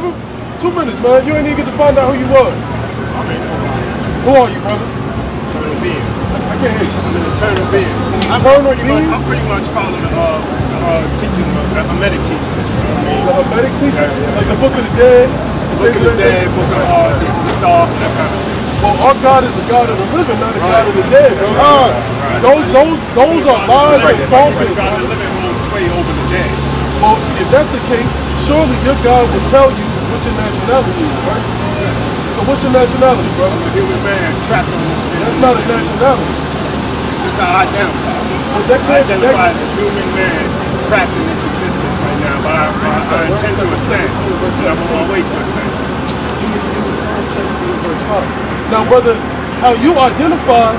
brother. 2 minutes, man. You ain't even get to find out who you was. Who are you, brother? Eternal being. I can't hear you. I'm an eternal being. Eternal being? I'm pretty much following the teaching, the Hermetic teaching. The Hermetic teaching? Yeah. Like the Book of the Dead? Book of the Dead, Book of Teachers of Thought, that kind of thing. Well, our God is the God of the living, not the God of the dead, bro. Those are lies and falsehoods. God of the living will sway over the dead. Well, if that's the case, surely your God will tell you what your nationality is, right? So what's your nationality, brother? The human man trapped on this. That's not a nationality. That's how I identify. Well, that I identify as a human man trapped in this existence right now, but I intend to ascend. I'm on my way to ascend. Now, brother, how you identify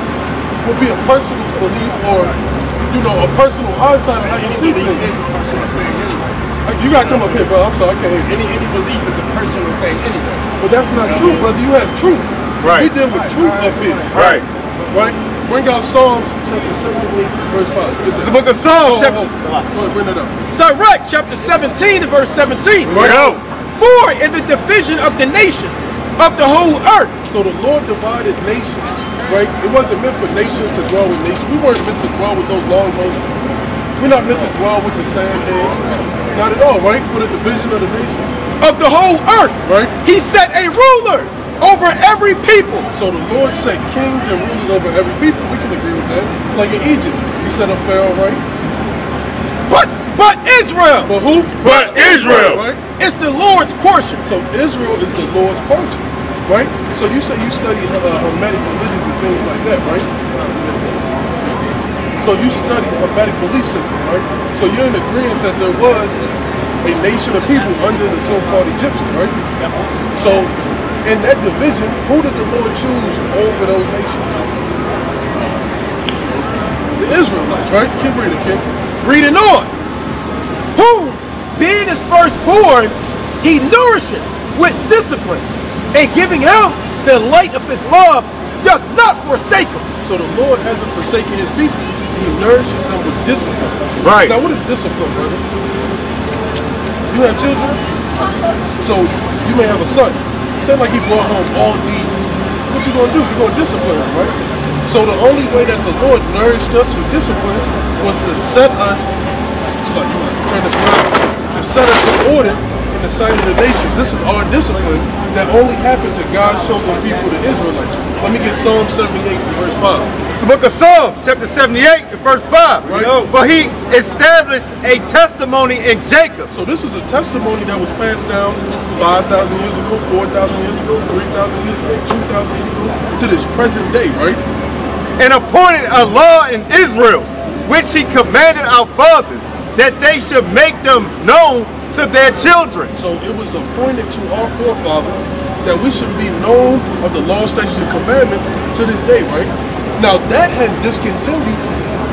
will be a personal belief or, a personal hindsight on how you see things. It's a personal thing anyway. You gotta come up here, bro. I'm sorry, I can't hear you. Any belief is a personal thing anyway. But that's not true, brother. You have truth. Right. We deal with truth up here. Right. Right? Bring out Psalms chapter 78, verse 5. It's the book of Psalms, chapter... Go ahead, bring that up. Sirach, chapter 17 and verse 17. Right. Go. For in the division of the nations of the whole earth. So the Lord divided nations, right? It wasn't meant for nations to dwell with nations. We weren't meant to dwell with those long Moses. We're not meant to dwell with the sand heads. Not at all, right? For the division of the nations. Of the whole earth. Right. He set a ruler over every people. So the Lord set kings and rulers over every people. We can agree with that. Like in Egypt, he set up Pharaoh, right? But Israel. But who? But Israel. Right? It's the Lord's portion. So Israel is the Lord's portion, right? So you say you study Hermetic religions and things like that, right? So you study Hermetic belief system, right? So you're in agreement that there was a nation of people under the so-called Egyptians, right? So in that division, who did the Lord choose over those nations? The Israelites, right? Keep reading, King. Reading on. Whom, being his firstborn, he nourisheth with discipline, and giving him the light of his love, doth not forsake him. So the Lord hasn't forsaken his people. He nourishes them with discipline. Right. Now, what is discipline, brother? You have children? So you may have a son. Say like he brought home all these. What you gonna do? You're gonna discipline him, right? So the only way that the Lord nourished us with discipline was to set us, like you want to turn this around, to set us in order in the sight of the nations. This is our discipline that only happens to God's chosen people, the Israelites. Let me get Psalm 78 verse 5. It's the book of Psalms, chapter 78, and verse 5. Right. For he established a testimony in Jacob. So this is a testimony that was passed down 5,000 years ago, 4,000 years ago, 3,000 years ago, 2,000 years ago, to this present day, right? And appointed a law in Israel, which he commanded our fathers, that they should make them known to their children. So it was appointed to our forefathers that we should be known of the law, statutes, and commandments to this day, right? Now that has discontinued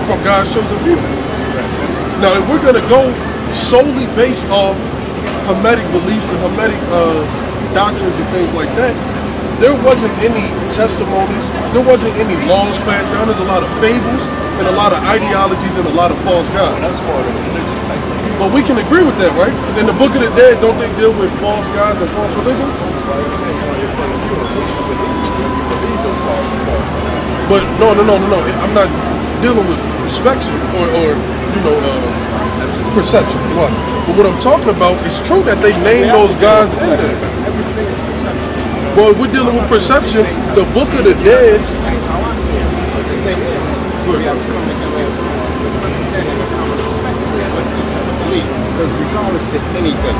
from God's chosen people. Now if we're gonna go solely based off Hermetic beliefs and Hermetic doctrines and things like that, there wasn't any testimonies, there wasn't any laws passed down. There's a lot of fables and a lot of ideologies and a lot of false gods. That's more of a religious type of thing. But we can agree with that, right? In the Book of the Dead, don't they deal with false gods and false religions? But no. I'm not dealing with perception or perception. What? But what I'm talking about is true that they name those gods in there. Well, if we're dealing with perception, the Book of the Dead. Because regardless of anything,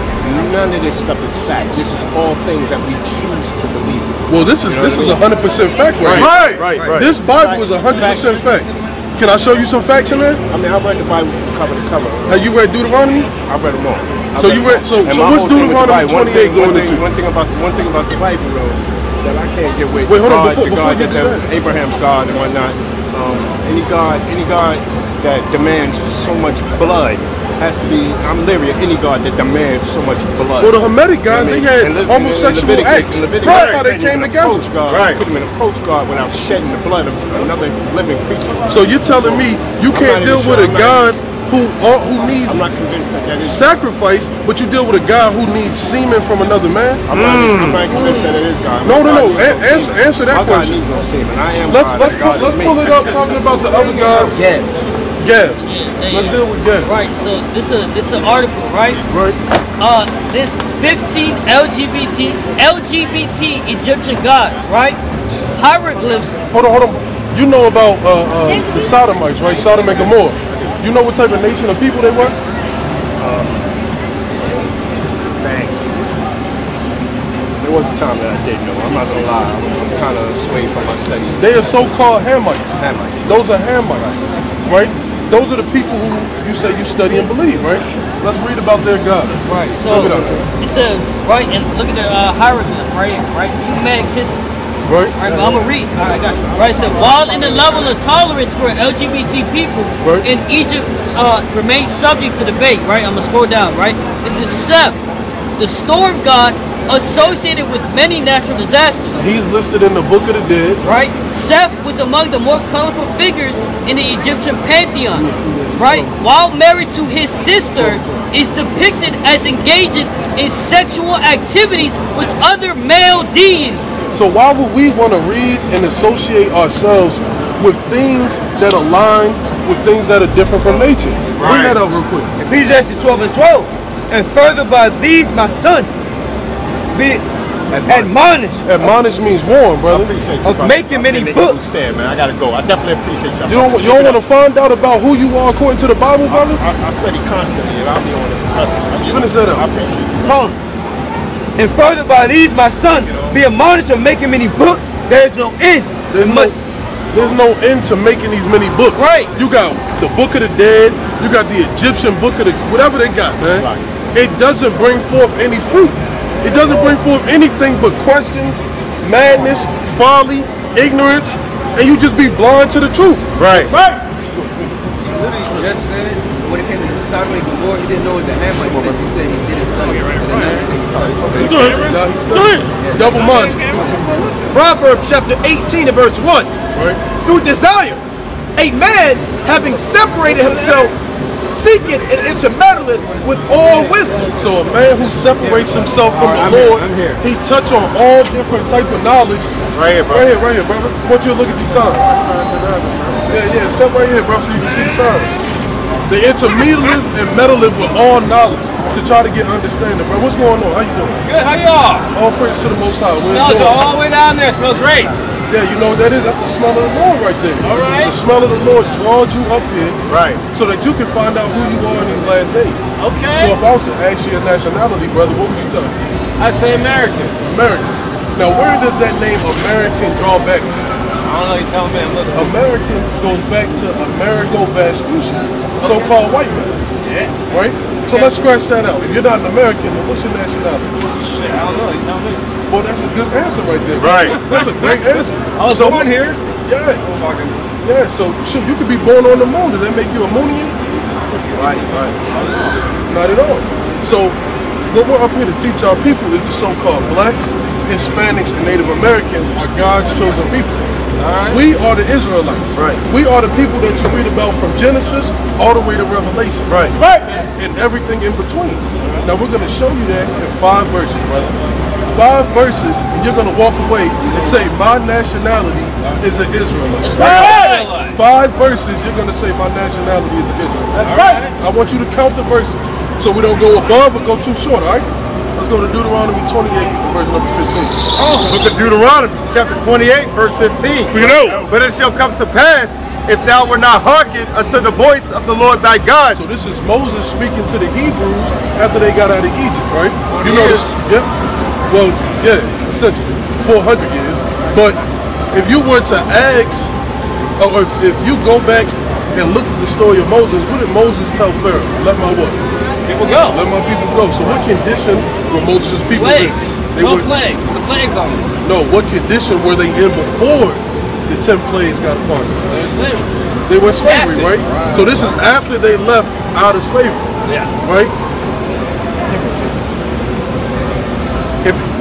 none of this stuff is fact. This is all things that we choose to believe in. Well, this is 100% fact, right? Right. This Bible is 100% fact. Can I show you some facts in there? I mean, I read the Bible from cover to cover. Have you read Deuteronomy? I read them all. So what's Deuteronomy 28 going into? One thing about the Bible, though, that I can't get with. Wait, hold on, God, before God you do that. Abraham's God and whatnot. Any God that demands so much blood has to be. I'm leery of any God that demands so much blood. Well, the Hermetic guys, they had homosexual acts. That's how they came together. Right. Couldn't even approach God without shedding the blood of another living creature. So you're telling me you can't deal with a God who needs I'm not convinced that is. sacrifice, but you deal with a guy who needs semen from another man? I'm not convinced that it is God. No. Answer that My God question. needs no semen. I am Let's God. God is me. pull it up talking about the other guys. Yeah. Gab. Yeah, Let's deal with Gab. Right, so this is an article, right? Right. There's 15 LGBT Egyptian gods, right? Hieroglyphs. Hold on. You know about the Sodomites, right? Sodom and Gomorrah. You know what type of nation of people they were? There was a time that I did know. I'm not gonna lie. I'm kind of swayed from my studies. They are so-called Hamites. Hamites. Those are Hamites, right? Those are the people who you say you study and believe, right? Let's read about their gods. Right, so Look it up. it says, right, and look at the hieroglyph right here, right? Two men kissing. Right? Right, but I'm gonna read. All right, I got you. Right, it said, while in the level of tolerance for LGBT people Right. in Egypt remains subject to debate, right? I'm gonna scroll down, right? This is Seth, the storm god associated with many natural disasters. He's listed in the Book of the Dead. Right? Seth was among the more colorful figures in the Egyptian pantheon. Right? While married to his sister, is depicted as engaging in sexual activities with other male deities. So why would we want to read and associate ourselves with things that align with things that are different from nature? Bring that up real quick. Ecclesiastes 12:12. And further by these, my son, be admonished Admonish means warn, I brother. appreciate you. of making many books. Stand, man. I gotta go. I definitely appreciate you. You don't want to find out about who you are according to the Bible, brother? I study constantly, and I'll be on it. Trust me. Finish that up. I appreciate you. Hold on. And further by these, my son, be admonished of making many books. There is no end. There's no end to making these many books. Right. You got the Book of the Dead. You got the Egyptian Book of the whatever they got, man. Right. It doesn't bring forth any fruit. It doesn't bring forth anything but questions, madness, folly, ignorance, and you just be blind to the truth. Right. Literally just said it when it came to Sodom and Gomorrah. He didn't know it was the Hamites because he said he didn't study. But then now he said he studied. Now he's studying. Double-minded. Proverbs chapter 18 and verse 1. Right? Through desire, a man having separated himself seeketh and intermeddleth with all wisdom. So a man who separates himself from the Lord, he touch on all different type of knowledge. Right here, bro. Right here, brother. I want you to look at these signs. Yeah, step right here, bro, so you can see the signs. They intermeddleth and meddleth with all knowledge to try to get understanding, bro. What's going on? How you doing? Good, how y'all? All praise to the Most High. What Smells you doing? all the way down there. Smells great. Yeah, you know what that is? That's the smell of the Lord right there. All right. The smell of the Lord draws you up here, Right. so that you can find out who you are in these last days. Okay. So if I was to ask you your nationality, brother, what would you tell me? I say American. American. Now, where does that name American draw back to? I don't know. You tell me. I'm listening. American goes back to Amerigo Vespucci, so-called white man. Yeah. Right? So let's scratch that out. If you're not an American, then what's your nationality? Shit, I don't know. You tell me. Well, that's a good answer right there. Right. That's a great answer. I was born here. Yeah. Yeah, so shoot, you could be born on the moon. Does that make you a Moonian? Right. Not at all. So what we're up here to teach our people is the so-called blacks, Hispanics, and Native Americans are God's chosen people. We are the Israelites. Right. We are the people that you read about from Genesis all the way to Revelation. Right. And everything in between. Now we're going to show you that in 5 verses, brother. 5 verses, and you're going to walk away and say, my nationality is an Israelite. That's right. 5 verses, you're going to say, my nationality is an Israelite. That's right. I want you to count the verses so we don't go above or go too short, all right? Let's go to Deuteronomy 28, verse number 15. Book of Deuteronomy, chapter 28, verse 15. We know. But it shall come to pass, if thou were not hearkened unto the voice of the Lord thy God. So this is Moses speaking to the Hebrews after they got out of Egypt, right? You know this, yeah? Well, yeah, essentially, 400 years. But if you were to ask, or if you go back and look at the story of Moses, what did Moses tell Pharaoh? Let my what? People go. Let my people go. So what condition were Moses' people in? Plagues. They 12 were, plagues. Put the plagues on them. no, what condition were they in before the 10 plagues got upon them? They're slavery. They were in slavery, Captive. right? So this is after they left out of slavery, Yeah. right?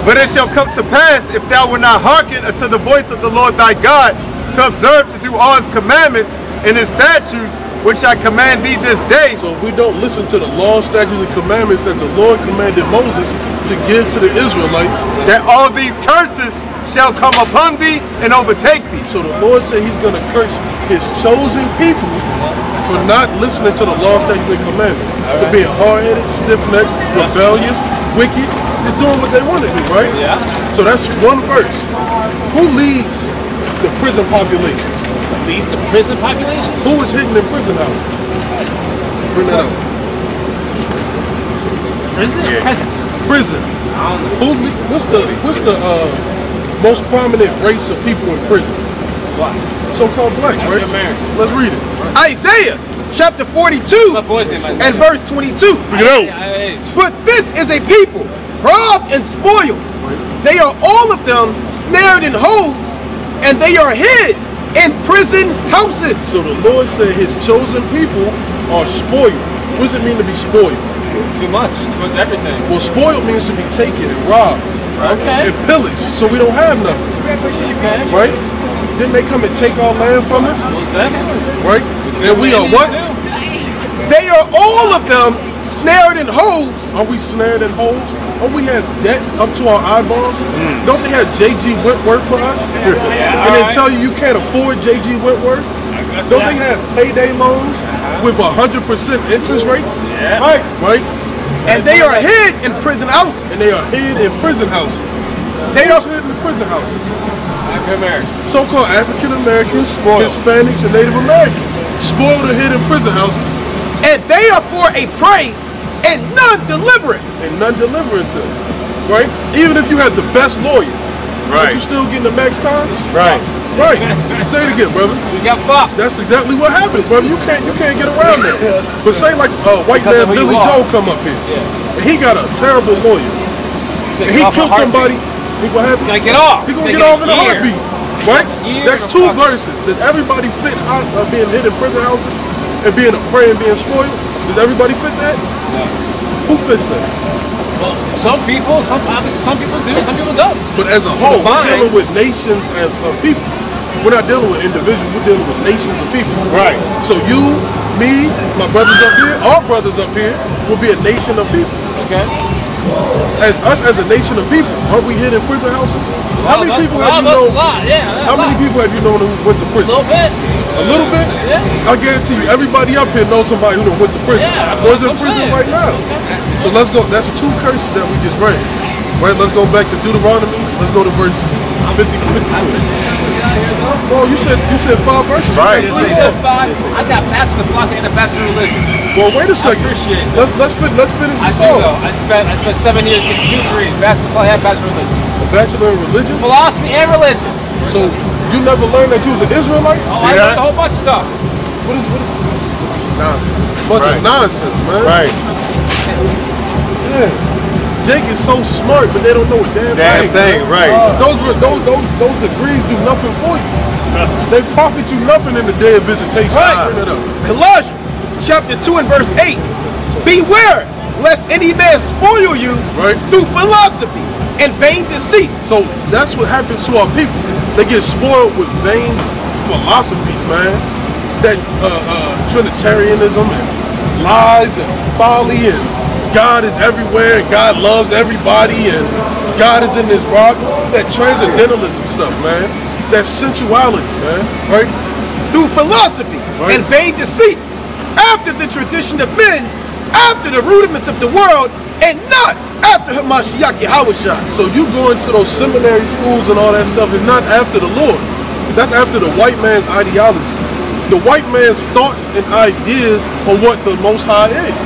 But it shall come to pass, if thou were not hearken unto the voice of the Lord thy God, to observe to do all his commandments and his statutes, which I command thee this day. So if we don't listen to the law, statutes, and commandments that the Lord commanded Moses to give to the Israelites, that all these curses shall come upon thee and overtake thee. so the Lord said he's going to curse his chosen people for not listening to the law, statutes, and commandments. For being hard-headed, stiff-necked, rebellious, wicked, just doing what they want to do, right? Yeah. So that's one verse. Who leads the prison population? Leads the prison population? Who is hidden in prison houses? Bring that up. Prison or presence? Prison. I don't know. What's the most prominent race of people in prison? What? So-called blacks, right? American. Let's read it. Isaiah chapter 42 My boy's name is and verse 22. But this is a people robbed and spoiled. They are all of them snared in holes, and they are hid in prison houses. So the Lord said his chosen people are spoiled. What does it mean to be spoiled? Too much. Too much everything. Well, spoiled means to be taken and robbed. Okay. And pillaged, so we don't have nothing. Right? Didn't they come and take our land from us? Right? And we are what? They are all of them snared in holes. Are we snared in holes? Oh, we have debt up to our eyeballs? Don't they have J.G. Whitworth for us? And they tell you can't afford J.G. Whitworth? Don't they have payday loans with 100% interest rates? Yeah. Right? And they are hid in prison houses. And they are hid in prison houses. They are hid in prison houses. African American. So-called African Americans, Hispanics, and Native Americans. Spoiled or hid in prison houses. And they are for a prey, and none deliver it. And none deliver it them. Right? Even if you have the best lawyer, but you still getting the max time? Right. Right. Say it again, brother. We got fucked. That's exactly what happens, brother. You can't get around that. But say like white man Billy Joe come up here, and he got a terrible lawyer, and he killed somebody. What happened? Gonna get off. He gonna get off in a heartbeat, right? That's two verses. Does everybody fit being hid in prison houses and being a prey and being spoiled? Does everybody fit that? No. Who fits that? Well, some people do, some people don't. But as a whole, we're dealing with nations of people. We're not dealing with individuals, we're dealing with nations of people. Right. So you, me, my brothers up here, our brothers up here will be a nation of people. Okay. As us as a nation of people, aren't we hid in prison houses? How many people have you known? How many people have you known who went to prison? A little bit. A little bit? Yeah. I guarantee you, everybody up here knows somebody who went to prison. Yeah, or is in prison right now. So let's go. That's two curses that we just read. Right? Let's go back to Deuteronomy. Let's go to verse 54. Oh, you said 5 verses. Right. You said 5. I got bachelor of philosophy and a bachelor of religion. Well, wait a second. I appreciate that. Let's finish I this do off. though. I spent 7 years getting 2 degrees. Bachelor of philosophy and bachelor of religion. A bachelor in religion. Philosophy and religion. So you never learned that you was an Israelite? Oh, I learned a whole bunch of stuff. What is Nonsense. bunch of nonsense, man. Right. Yeah. Jake is so smart, but they don't know a damn thing. Right. Those degrees do nothing for you. They profit you nothing in the day of visitation. Right. Bring it up. Colossians chapter 2 and verse 8. Beware lest any man spoil you through philosophy and vain deceit. So that's what happens to our people. They get spoiled with vain philosophies, man. That Trinitarianism and lies and folly and God is everywhere and God loves everybody and God is in this rock. That transcendentalism stuff, man. That sensuality, man. Right? Through philosophy and vain deceit, after the tradition of men, after the rudiments of the world, and not after Hamashiach Yahushua. So you going to those seminary schools and all that stuff is not after the Lord. That's after the white man's ideology. The white man's thoughts and ideas on what the Most High is.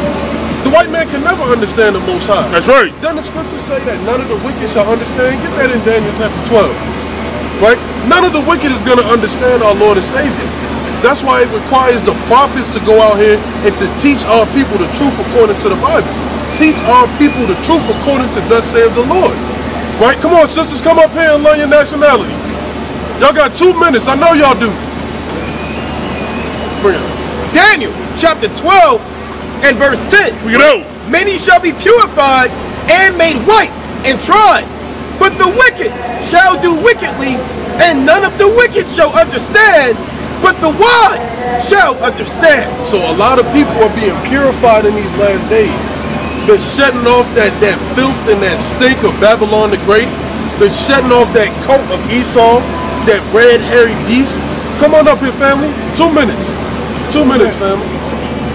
The white man can never understand the Most High. That's right. Doesn't the scriptures say that none of the wicked shall understand? Get that in Daniel chapter 12. Right? None of the wicked is going to understand our Lord and Savior. That's why it requires the prophets to go out here and to teach our people the truth according to the Bible. Teach our people the truth according to thus saith the Lord. Right? Come on, sisters, come up here and learn your nationality. Y'all got 2 minutes. I know y'all do. Bring it. Daniel chapter 12 and verse 10. Many shall be purified and made white and tried, but the wicked shall do wickedly, and none of the wicked shall understand, but the wise shall understand. So a lot of people are being purified in these last days. They're shedding off that filth and that stink of Babylon the Great. They're shedding off that coat of Esau, that red hairy beast. Come on up here, family. 2 minutes. 2 minutes, family.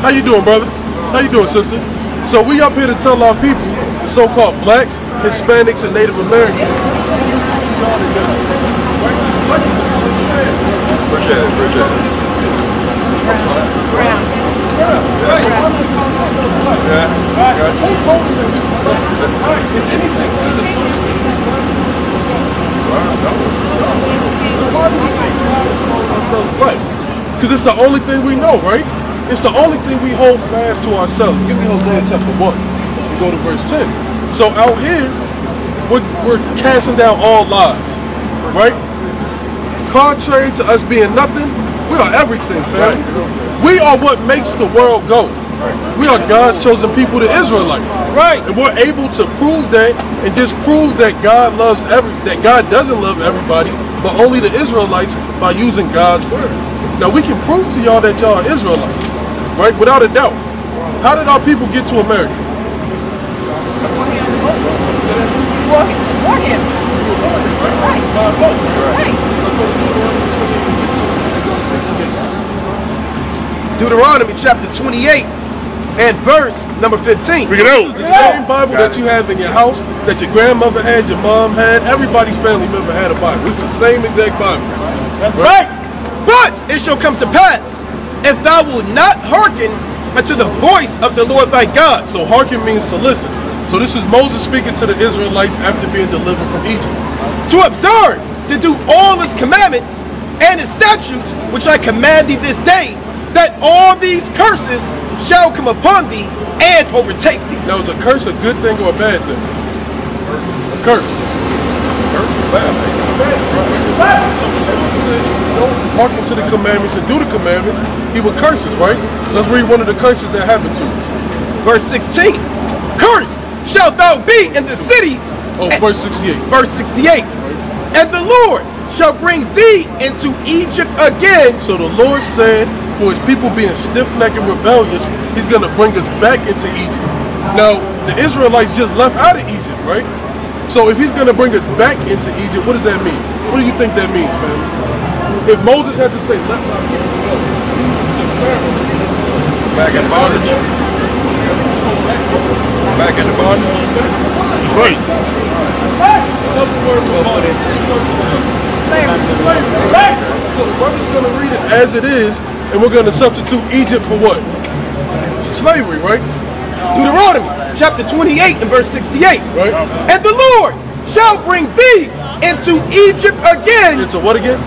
How you doing, brother? How you doing, sister? So we up here to tell our people, the so-called blacks, Hispanics, and Native Americans, Appreciate it. Brown. Yeah. Who told you that we were black? Is anything good associated with black? So why do we take pride in calling ourselves black? Because it's the only thing we know, right? It's the only thing we hold fast to ourselves. Give me Hosea chapter 1. We go to verse 10. So out here, we're casting down all lies, right? Contrary to us being nothing, we are everything, family. We are what makes the world go. We are God's chosen people, the Israelites. Right. And we're able to prove that and disprove that God doesn't love everybody, but only the Israelites by using God's word. Now we can prove to y'all that y'all are Israelites, right? Without a doubt. How did our people get to America? Deuteronomy chapter 28 and verse number 15. This is the same Bible that you have in your house, that your grandmother had, your mom had, everybody's family member had a Bible. It's the same exact Bible. That's right. But it shall come to pass, if thou wilt not hearken unto the voice of the Lord thy God. So hearken means to listen. So this is Moses speaking to the Israelites after being delivered from Egypt. To observe, to do all his commandments and his statutes, which I command thee this day, that all these curses shall come upon thee and overtake thee. Now, is a curse a good thing or a bad thing? A curse. A curse is a bad thing. It's a bad thing. So when Moses said, don't hearken to the commandments and do the commandments, he would curse us, right? Let's read one of the curses that happened to us. Verse 16. Cursed shalt thou be in the city. Oh, verse 68. Verse 68. And the Lord shall bring thee into Egypt again. So the Lord said, for his people being stiff-necked and rebellious, he's going to bring us back into Egypt. Now, the Israelites just left out of Egypt, right? So if he's going to bring us back into Egypt, what does that mean? What do you think that means, fam? If Moses had to say, let my people go to Pharaoh, Back in bondage. Back in the bondage. That's right. It's another word for bondage. Slavery. So the brother's going to read it as it is, and we're going to substitute Egypt for what? Slavery, right? Deuteronomy chapter 28 and verse 68. Right. And the Lord shall bring thee into Egypt again. Into what again?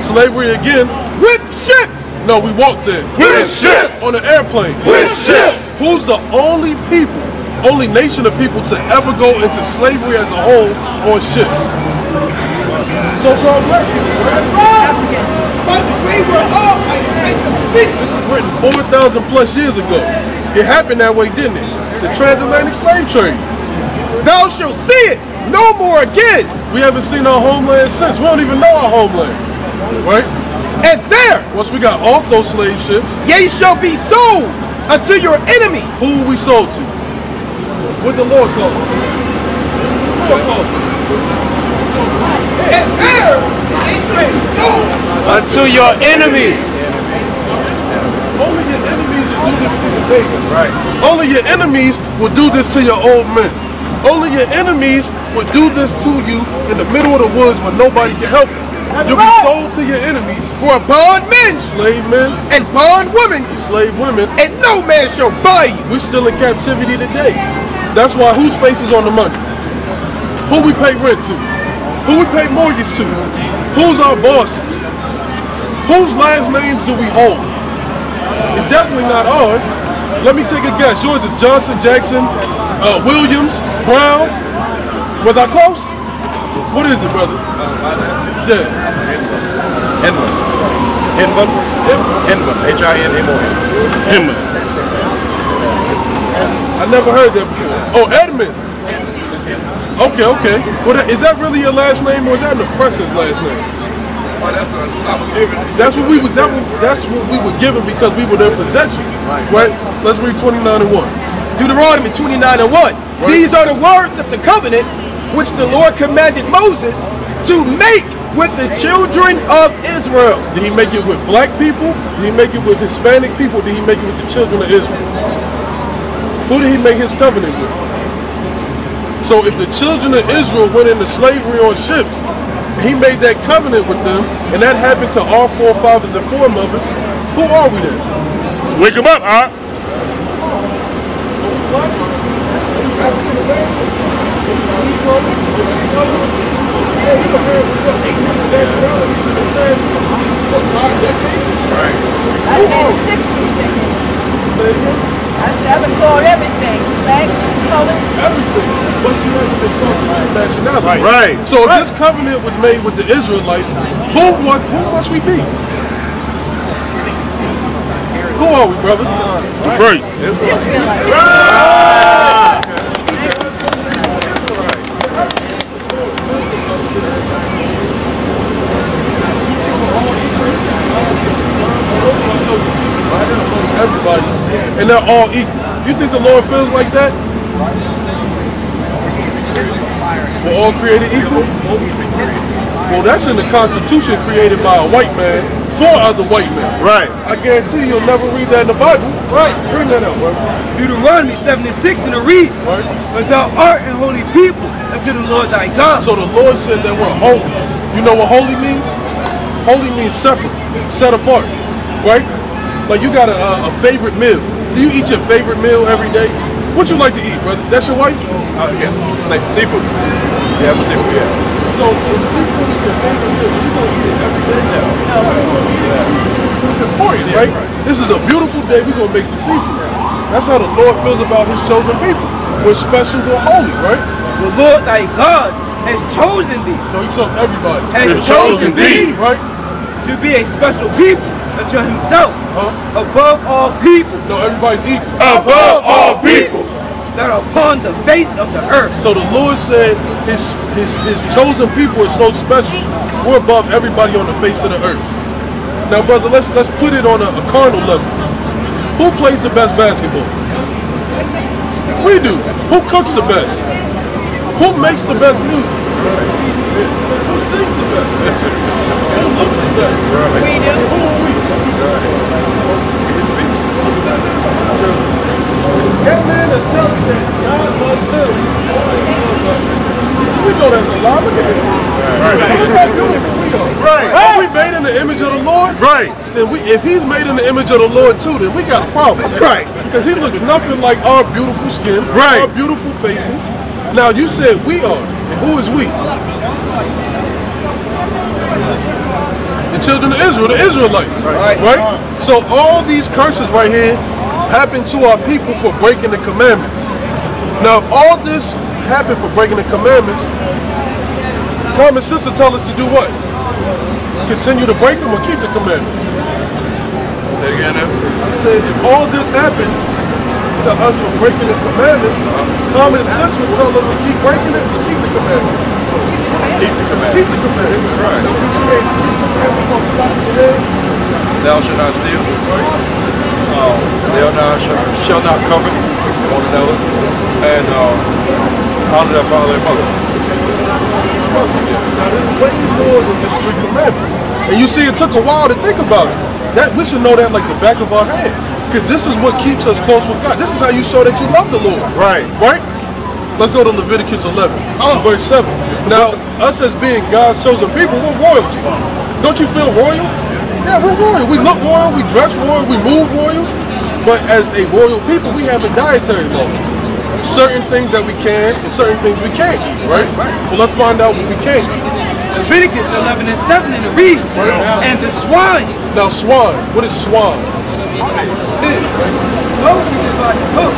Slavery again. With ships. No, we walked there. With ships. On an airplane. With ships. Who's the only people, only nation of people to ever go into slavery as a whole on ships? So-called black people, right? By the way, we're all I spake unto thee. This is written 4,000 plus years ago. It happened that way, didn't it? The transatlantic slave trade. Thou shalt see it no more again. We haven't seen our homeland since. We don't even know our homeland, right? And there, once we got off those slave ships, ye shall be sold unto your enemies. Who we sold to? What the Lord called them? The Lord called them. And there, ye shall be sold unto your enemies. Only your enemies will do this to your neighbors. Right. Only your enemies will do this to your old men. Only your enemies will do this to you in the middle of the woods when nobody can help you. You'll be sold to your enemies for bondmen, slave men, and bondwomen, slave women, and no man shall buy you. We're still in captivity today. That's why whose face is on the money? Who we pay rent to? Who we pay mortgage to? Who's our bosses? Whose last names do we hold? It's definitely not ours. Let me take a guess. Yours is Johnson, Jackson, Williams, Brown. Was I close? What is it, brother? Yeah. Hinman. H-I-N-M-O-N. Hinman. I never heard that before. Oh, Edmund. Okay. Well, is that really your last name, or is that an oppressor's last name? That's what we was. That's what we were given because we were their possession. Right? Let's read 29:1. Deuteronomy 29:1. These are the words of the covenant which the Lord commanded Moses to make with the children of Israel. Did he make it with black people? Did he make it with Hispanic people? Did he make it with the children of Israel? Who did he make his covenant with? So if the children of Israel went into slavery on ships, and he made that covenant with them, and that happened to our forefathers and foremothers, who are we then? Wake him up, huh? Right. I had 60 I said, I've been called everything. Black, colored. Everything. But you haven't been called to nationality. Right. So if this covenant was made with the Israelites, who must we be? Who are we, brother? That's right. Everybody, and they're all equal. You think the Lord feels like that? We're all created equal? Well, that's in the Constitution created by a white man for other white men. Right. I guarantee you'll never read that in the Bible. Right. Bring that up, bro. Deuteronomy 7:6, and it reads, Right. but thou art a holy people unto the Lord thy God. So the Lord said that we're holy. You know what holy means? Holy means separate, set apart, right? Like you got a favorite meal. Do you eat your favorite meal every day? What you like to eat, brother? That's your wife? Yeah. Like seafood. Yeah, seafood, yeah. So if seafood is your favorite meal, you gonna eat it every day now. No, you're gonna eat it. It's important, right? This is a beautiful day. We're gonna make some seafood. That's how the Lord feels about his chosen people. We're special, we're holy, right? The Lord thy God has chosen thee. No, he told everybody. Has chosen thee. Right? To be a special people unto himself, above all people. No, everybody's equal. Above all people. That are upon the face of the earth. So the Lord said his chosen people are so special. We're above everybody on the face of the earth. Now, brother, let's put it on a carnal level. Who plays the best basketball? We do. Who cooks the best? Who makes the best music? Who sings the best? Who looks the best? We do. Who are we? Look at that man behind you. That man will tell you that God loves him. We know that's a lie. Look at this. Look how beautiful we are. Right. Are we made in the image of the Lord? Right. Then if he's made in the image of the Lord too, then we got a problem. Right. Because he looks nothing like our beautiful skin, Right. our beautiful faces. Now you said we are. And who is we? The children of Israel, the Israelites. Right? So all these curses right here happen to our people for breaking the commandments. Now, if all this happened for breaking the commandments, common sense will tell us to do what? Continue to break them or keep the commandments? Say it again now. I said, if all this happened to us for breaking the commandments, common sense would tell us to keep breaking it or keep the commandments. Keep the commandments. Keep the commandments. Right. Now, when you made 3 commandments on the top of your head, Thou shalt not steal. Thou shalt not covet one another. And honor thy father and mother. now there's way more than just 3 commandments. And you see, it took a while to think about it. That we should know that like the back of our hand. Because this is what keeps us close with God. This is how you show that you love the Lord. Right. Right? Let's go to Leviticus 11, verse 7. Now, us as being God's chosen people, we're royalty. Don't you feel royal? Yeah, we're royal. We look royal, we dress royal, we move royal. But as a royal people, we have a dietary law. Certain things that we can and certain things we can't eat, right? Well, let's find out what we can't eat. Leviticus 11:7, and it reads, and the swine. Now, swine. What is swine? Pig, right? Located by the hoof.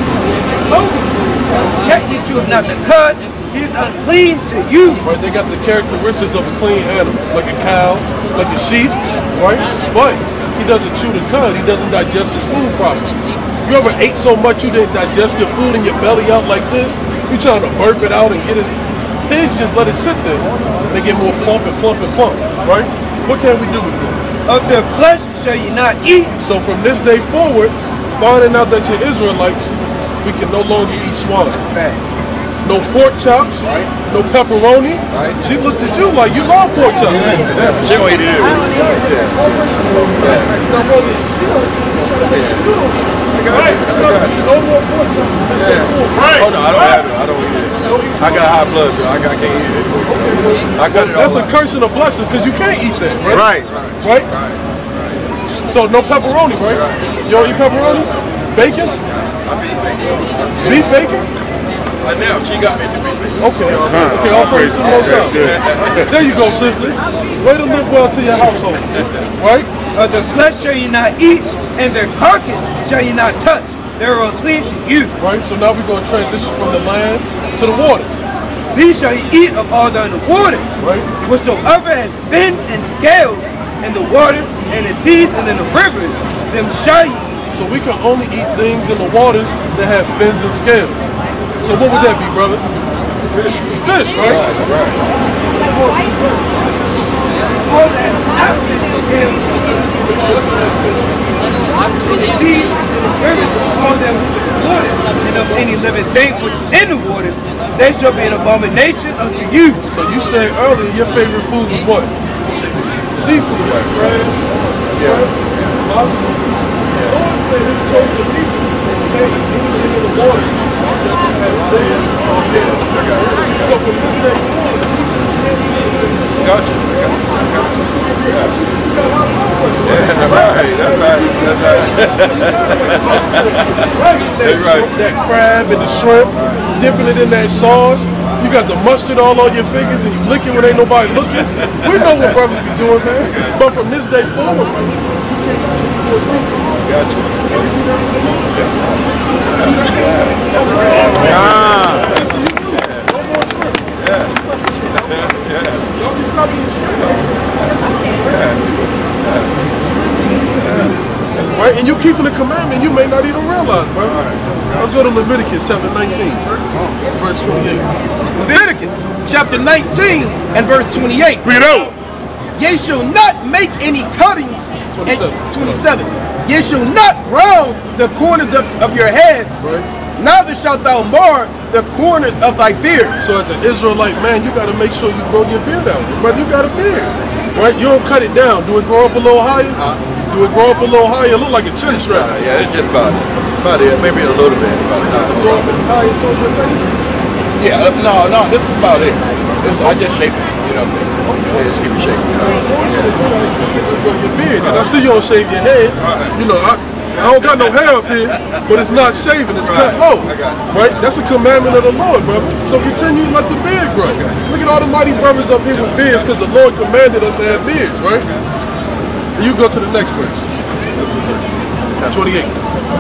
Yet that you have not the cut, he is unclean to you. Right, they got the characteristics of a clean animal, like a cow, like a sheep, right? But he doesn't chew the cud, he doesn't digest his food properly. You ever ate so much you didn't digest your food and your belly out like this? You trying to burp it out and get it. Pigs just let it sit there. They get more plump and plump and plump, right? What can we do with it? Of their flesh shall ye not eat. So from this day forward, finding out that you're Israelites, we can no longer eat swine. No pork chops, no pepperoni. She looked at you like you love pork chops. She don't eat it. No more pork chops. Oh no, I don't eat it. I got high blood, I can't eat it. I got it. That's a curse and a blessing because you can't eat that, right? Right. So no pepperoni, right? You don't eat pepperoni? Bacon? I eat bacon. Beef bacon? Now she got me to beef bacon. Okay. Okay, all praise to the Most High. There you go, sister. Way to live well to your household, right? Of the flesh shall ye not eat, and their carcass shall ye not touch. They are unclean to you. Right. So now we're going to transition from the land to the waters. These shall ye eat of all the waters. Right. Whatsoever has fins and scales in the waters and the seas and in the rivers, them shall ye eat. So we can only eat things in the waters that have fins and scales. So what would that be, brother? Fish, right? All that have fins and scales in the seas and the rivers, all them waters, and of any living thing which is in the waters, they shall be an abomination unto you. So you said earlier your favorite food was what? Seafood, right? Crab, shrimp, lobster. The Lord said his chosen people can't eat anything in the water that have fins or scales. So from this day forward, seafood can't be anything. Gotcha. That's right. That crab and the shrimp, dipping it in that sauce. You got the mustard all on your fingers and you licking when ain't nobody looking. We know what brothers be doing, man. But from this day forward, man, you can't eat any more seafood. Gotcha. Sister, you do. No more shrimp. Y'all can stop eating shrimp. That's simple, right? And you keeping the commandment, you may not even realize, bro. Let's go to Leviticus chapter 19, verse 28. Leviticus chapter 19 and verse 28. Read it out. Ye shall not make any cuttings. 27. Ye shall not round the corners of your heads, Right. neither shalt thou mar the corners of thy beard. So as an Israelite man, you got to make sure you grow your beard out. Brother, you got a beard, right? You don't cut it down. Do it grow up a little higher? Do it grow up a little higher? It look like a chin strap. Yeah, it's just about it. Maybe a little bit. Does it grow up higher towards your face? Yeah, no, this is about it. I just shape it, you know. Yeah, just keep it shaking. Your beard. And I see you don't shave your head. You know, I don't got no hair up here, but it's not shaving. It's cut low. Right? That's a commandment of the Lord, brother. So continue to let the beard grow. Look at all the mighty brothers up here with beards because the Lord commanded us to have beards, right? And you go to the next verse. 28.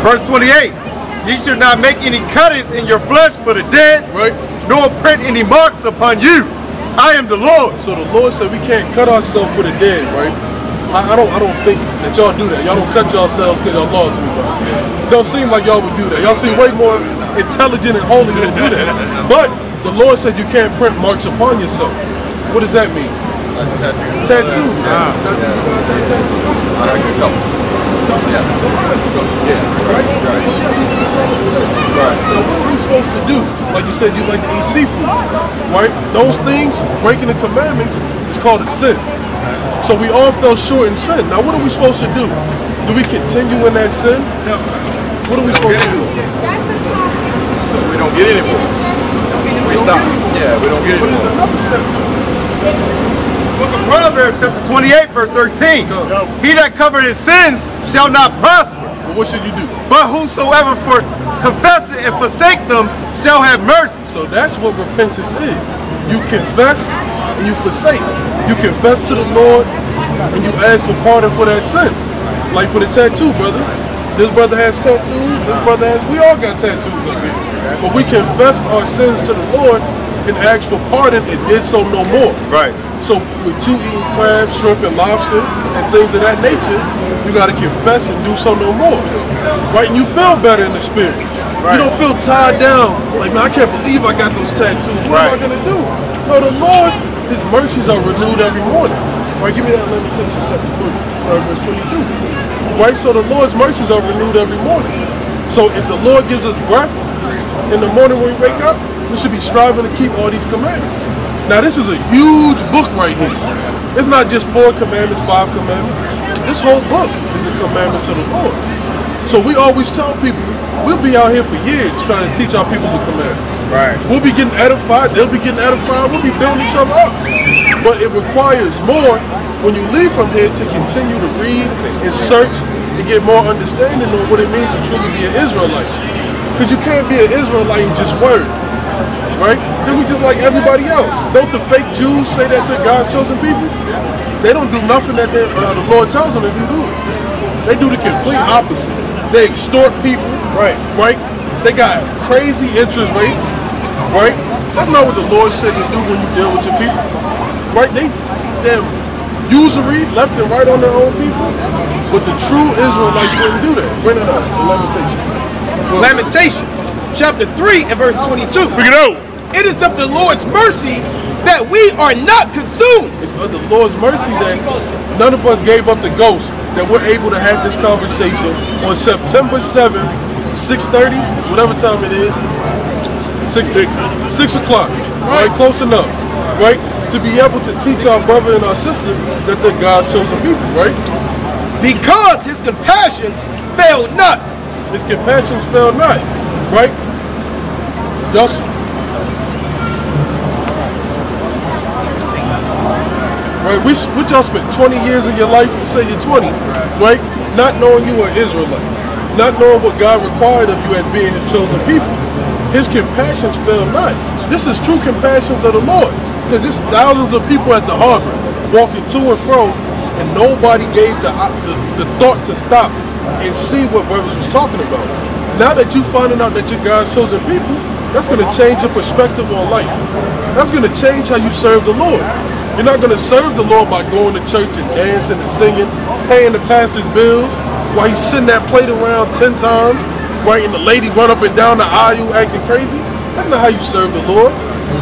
Verse 28. Ye should not make any cuttings in your flesh for the dead, right? Nor print any marks upon you. I am the Lord. So the Lord said we can't cut ourselves for the dead, right? I don't think that y'all do that. Y'all don't cut yourselves because y'all lost anybody. Don't seem like y'all would do that. Y'all seem way more intelligent and holy than do that. But the Lord said you can't print marks upon yourself. What does that mean? Like a tattoo. Tattoo. Yeah. I got a couple. Yeah. Right? Right. Now what are we supposed to do? Like you said, you like to eat seafood, right? Those things, breaking the commandments, is called a sin. So we all fell short in sin. Now what are we supposed to do? Do we continue in that sin? What are we supposed to do? We don't get anymore. We stop. Yeah, we don't get anymore. But there's another step to it. Book of Proverbs chapter 28 verse 13. He that covered his sins shall not prosper. Well, what should you do? But whosoever confess it and forsake them shall have mercy. So that's what repentance is. You confess and you forsake. You confess to the Lord and you ask for pardon for that sin. Like for the tattoo, brother. This brother has tattoos, this brother has, we all got tattoos up here. But we confess our sins to the Lord and ask for pardon and did so no more. Right. So with you eating crab, shrimp, and lobster and things of that nature, you got to confess and do so no more. Right? And you feel better in the spirit. Right. You don't feel tied down. Like, man, I can't believe I got those tattoos. What am I going to do? No, the Lord, his mercies are renewed every morning. Right, give me that Lamentations chapter 3, verse 22. Right, so the Lord's mercies are renewed every morning. So if the Lord gives us breath in the morning when we wake up, we should be striving to keep all these commandments. Now this is a huge book right here. It's not just 4 commandments, 5 commandments. This whole book is the commandments of the Lord. So we always tell people, we'll be out here for years trying to teach our people the commandments. Right. We'll be getting edified, they'll be getting edified, we'll be building each other up. But it requires more when you leave from here to continue to read and search and get more understanding on what it means to truly be an Israelite. Because you can't be an Israelite in just word, right? Then we just like everybody else. Don't the fake Jews say that they're God's chosen people? They don't do nothing that the Lord tells them to do it. They do the complete opposite. They extort people, right? They got crazy interest rates, right? That's not what the Lord said to do when you deal with your people, right? They're usury left and right on their own people, but the true Israelites wouldn't do that. Bring it up, Lamentations, chapter 3 and verse 22. Bring it out. It is of the Lord's mercies that we are not consumed. It's of the Lord's mercy that none of us gave up the ghost, that we're able to have this conversation on September 7th, 6:30, whatever time it is, 6 o'clock, right? Close enough, right? To be able to teach our brother and our sister that they're God's chosen people, right? Because his compassions fail not. His compassions fail not, right? Thus, right? What y'all spent 20 years of your life, say you're 20, right? Not knowing you are Israelite, not knowing what God required of you as being his chosen people. His compassions fail not. This is true compassions of the Lord. Because there's thousands of people at the harbor walking to and fro, and nobody gave the thought to stop and see what brothers was talking about. Now that you're finding out that you're God's chosen people, that's going to change your perspective on life. That's going to change how you serve the Lord. You're not going to serve the Lord by going to church and dancing and singing, paying the pastor's bills, while he's sitting that plate around 10 times, right, and the lady run up and down the aisle acting crazy. That's not how you serve the Lord.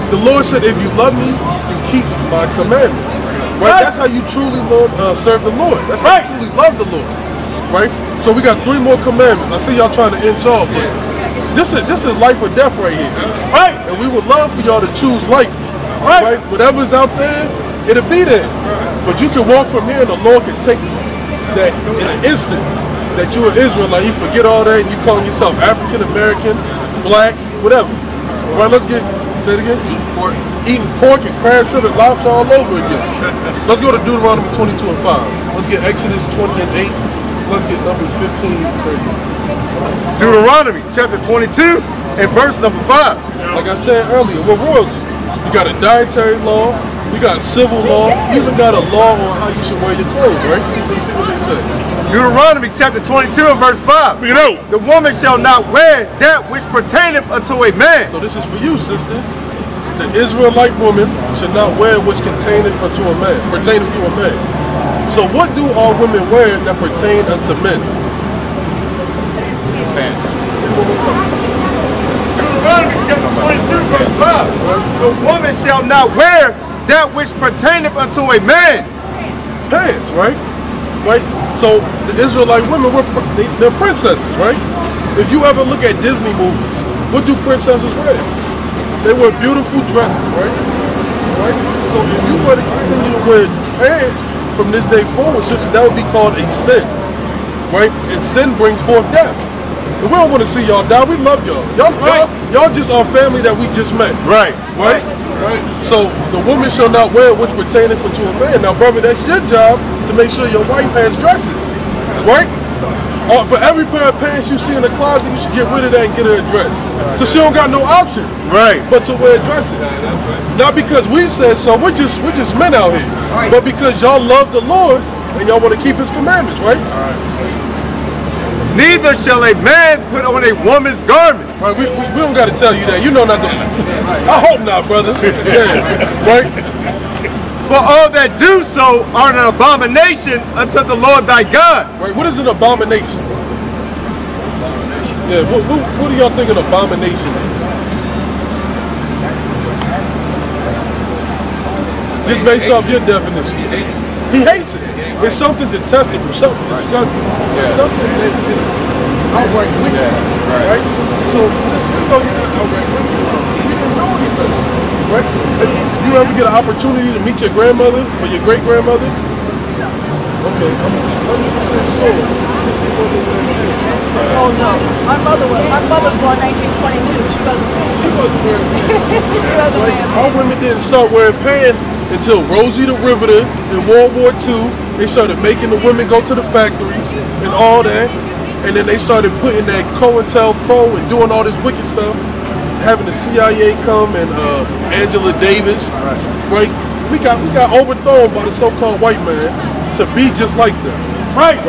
The Lord said, if you love me, you keep my commandments. Right? That's how you truly serve the Lord. That's how you truly love the Lord. Right? So we got 3 more commandments. I see y'all trying to inch off, but this is life or death right here. Right? And we would love for y'all to choose life. Right? Whatever's out there, it'll be there. But you can walk from here and the Lord can take that in an instant that you're an Israelite. You forget all that and you calling yourself African American, black, whatever. Right? Let's get, say it again. Eating pork and crab, shrimp, and lobster all over again. Let's go to Deuteronomy 22 and 5. Let's get Exodus 20 and 8. Let's get Numbers 15 and 30. Deuteronomy chapter 22 and verse number 5. Like I said earlier, we're royalty. You got a dietary law, you got a civil law, you even got a law on how you should wear your clothes, right? Let's see what they say. Deuteronomy chapter 22 and verse 5. The woman shall not wear that which pertaineth unto a man. So this is for you, sister. The Israelite woman should not wear which pertaineth unto a man. So what do all women wear that pertain unto men? Pants. Deuteronomy chapter 22 verse 5. The woman shall not wear that which pertaineth unto a man. Pants, right? Right? So the Israelite women, they're princesses, right? If you ever look at Disney movies, what do princesses wear? They wear beautiful dresses, right? Right? So if you were to continue to wear pants from this day forward, sister, that would be called a sin, right? And sin brings forth death. And we don't want to see y'all die. We love y'all. Y'all just our family that we just met. Right. So the woman shall not wear which pertaineth unto a man. Now, brother, that's your job to make sure your wife has dresses, right? For every pair of pants you see in the closet, you should get rid of that and get her a dress. So she don't got no option, but to wear dresses. Not because we said so. We're just men out here, but because y'all love the Lord and y'all want to keep His commandments, right? Neither shall a man put on a woman's garment. Right? We don't got to tell you that. You know not to. I hope not, brother. Yeah, right. For all that do so are an abomination unto the Lord thy God. Right, what is an abomination? Yeah, what do y'all think an abomination is? Just based off your definition. He hates it. It's something detestable, something disgusting, something that's just outright wicked, right? So since we know you're not outright wicked, we didn't know any better, right? Did you ever get an opportunity to meet your grandmother or your great grandmother? Okay, I'm 100% sure. Oh no, my mother was born 1922. She wasn't wearing pants. Our women didn't start wearing pants until Rosie the Riveter in World War II. They started making the women go to the factories and all that. And then they started putting that COINTELPRO and doing all this wicked stuff. Having the CIA come and Angela Davis, right? We got overthrown by the so-called white man to be just like them, right?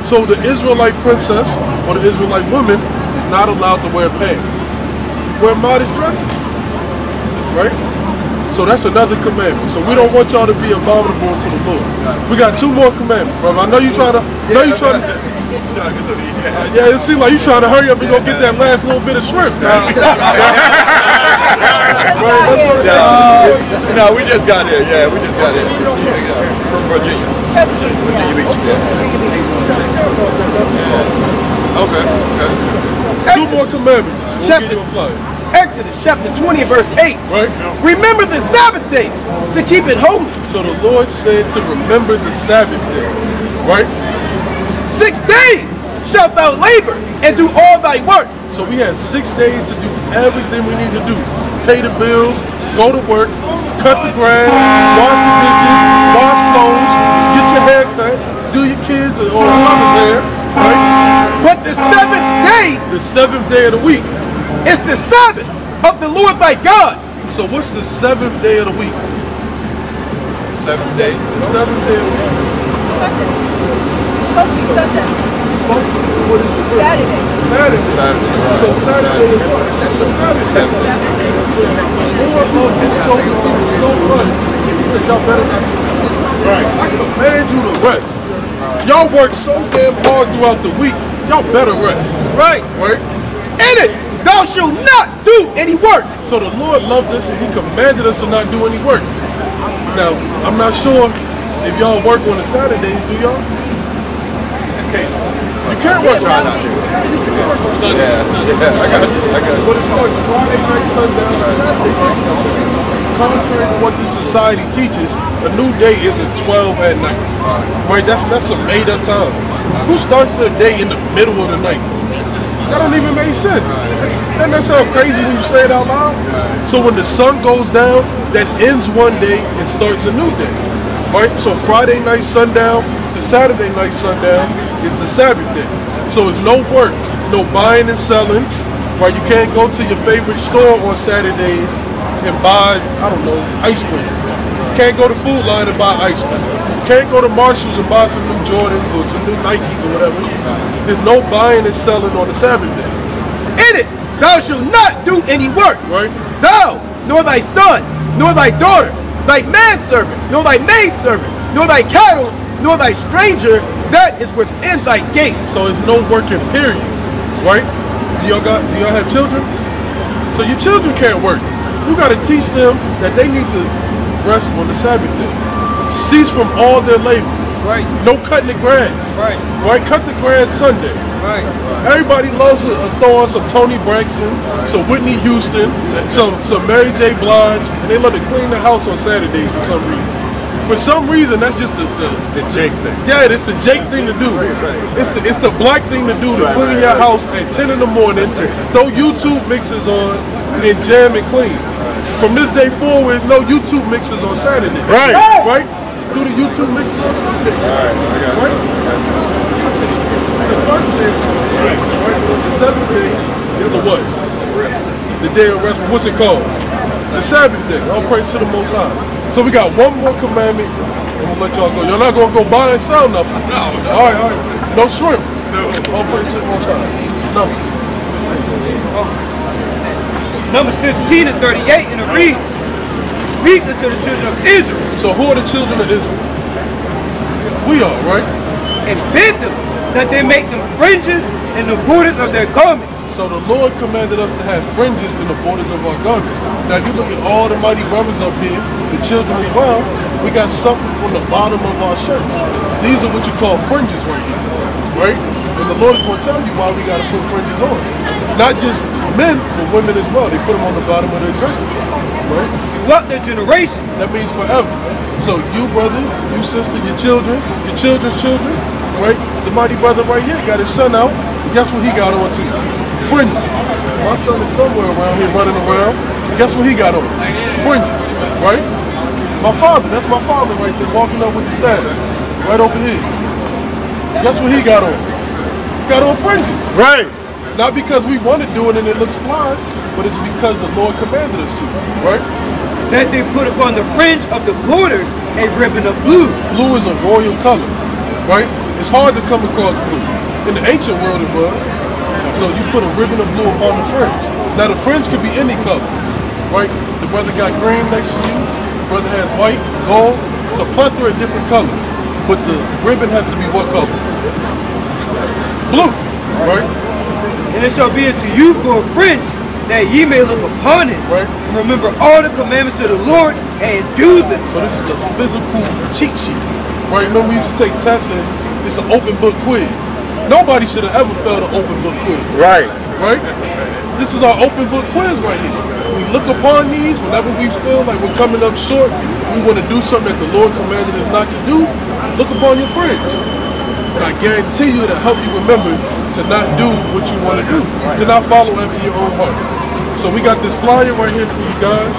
So the Israelite princess or the Israelite woman is not allowed to wear pants. Wear modest dresses, right? So that's another commandment. So we don't want y'all to be abominable to the Lord. We got 2 more commandments, brother. I know you trying to. Yeah, it seems like you trying to hurry up and go get that last little bit of shrimp. No, we just got here. Yeah, we just got here. From Virginia. Okay. 2 more commandments. Exodus chapter 20 verse 8. Right. Remember the Sabbath day to keep it holy. So the Lord said to remember the Sabbath day. Right. 6 days shalt thou labor and do all thy work. So we have 6 days to do everything we need to do. Pay the bills, go to work, cut the grass, wash the dishes, wash clothes, get your hair cut, do your kids or mother's hair, right? But the 7th day, the 7th day of the week, is the Sabbath of the Lord thy God. So what's the 7th day of the week? 7th day? The 7th day of the week. It's supposed to be Sunday. What is it? Saturday. So Saturday is what? The Sabbath day. The Lord loved his chosen people so much, he said, y'all better not do that. Right. I command you to rest. Y'all work so damn hard throughout the week, y'all better rest. Right. Right? In it, thou shalt not do any work. So the Lord loved us and he commanded us to not do any work. Now, I'm not sure if y'all work on the Saturdays, do y'all? Okay. You can't work on Saturday. Yeah, you can work on Sunday. Yeah, I got you. But it starts Friday night, sundown, Saturday night, sundown. Contrary to what this society teaches, a new day is at 12 at night. Right? That's a made up time. Who starts their day in the middle of the night? That don't even make sense. Doesn't that sound crazy when you say it out loud? So when the sun goes down, that ends one day and starts a new day. Right? So Friday night sundown to Saturday night sundown is the Sabbath day. So it's no work, no buying and selling. Right? You can't go to your favorite store on Saturdays and buy, I don't know, ice cream. You can't go to Food Line and buy ice cream. You can't go to Marshalls and buy some new Jordans or some new Nikes or whatever. There's no buying and selling on the Sabbath day. In it, thou shalt not do any work. Right? Thou, nor thy son, nor thy daughter, thy manservant, nor thy maidservant, nor thy cattle, nor thy stranger that is within thy gates. So it's no working period, right? Do y'all have children? So your children can't work. You got to teach them that they need to rest on the Sabbath day. Cease from all their labor. Right. No cutting the grass. Right. Right? Cut the grass Sunday. Right. Everybody loves to throw on some Tony Braxton, some Whitney Houston, some Mary J. Blige, and they love to clean the house on Saturdays for some reason. For some reason, that's just the Jake thing. Yeah, it's the Jake thing to do. It's the black thing to do to clean your house at 10 in the morning, throw YouTube mixes on, and jam and clean. From this day forward, no YouTube mixes on Saturday. Right. Right? Do the YouTube mixes on Sunday. Right? The first day, right? The 7th day is the what? The day of rest. What's it called? The Sabbath day. All praise to the Most High. So we got one more commandment, and we'll let y'all go. Y'all not gonna go buy and sell nothing. No. All right. No shrimp. No. All praise to the Most High. Numbers. Numbers 15 and 38, and it reads, "Speak unto the children of Israel." So who are the children of Israel? We are, right? "And bid them that they make them fringes in the borders of their garments." So the Lord commanded us to have fringes in the borders of our garments. Now if you look at all the mighty brothers up here, the children as well, we got something on the bottom of our shirts. These are what you call fringes right here, right? And the Lord is going to tell you why we got to put fringes on. Not just men, but women as well. They put them on the bottom of their dresses, right? What the generation? That means forever. So you brother, you sister, your children's children, right? The mighty brother right here got his son out. And guess what he got on too? Fringes. My son is somewhere around here running around. Guess what he got on? Fringes, right? My father, that's my father right there walking up with the staff. Right over here. Guess what he got on? He got on fringes. Right. Not because we want to do it and it looks fly, but it's because the Lord commanded us to, right? That they put upon the fringe of the borders a ribbon of blue. Blue is a royal color, right? It's hard to come across blue. In the ancient world it was. So you put a ribbon of blue upon the fringe. Now the fringe could be any color, right? The brother got green next to you. The brother has white, gold. It's a plethora of different colors. But the ribbon has to be what color? Blue, right? And it shall be unto you for a fringe, that ye may look upon it, right? And remember all the commandments of the Lord and do them. So this is a physical cheat sheet, right? Remember we used to take tests and it's an open book quiz. Nobody should have ever failed an open book quiz. Right. Right? This is our open book quiz right here. We look upon these whenever we feel like we're coming up short, we want to do something that the Lord commanded us not to do, look upon your fringe. And I guarantee you it'll help you remember to not do what you want to do, to not follow after your own heart. So we got this flyer right here for you guys.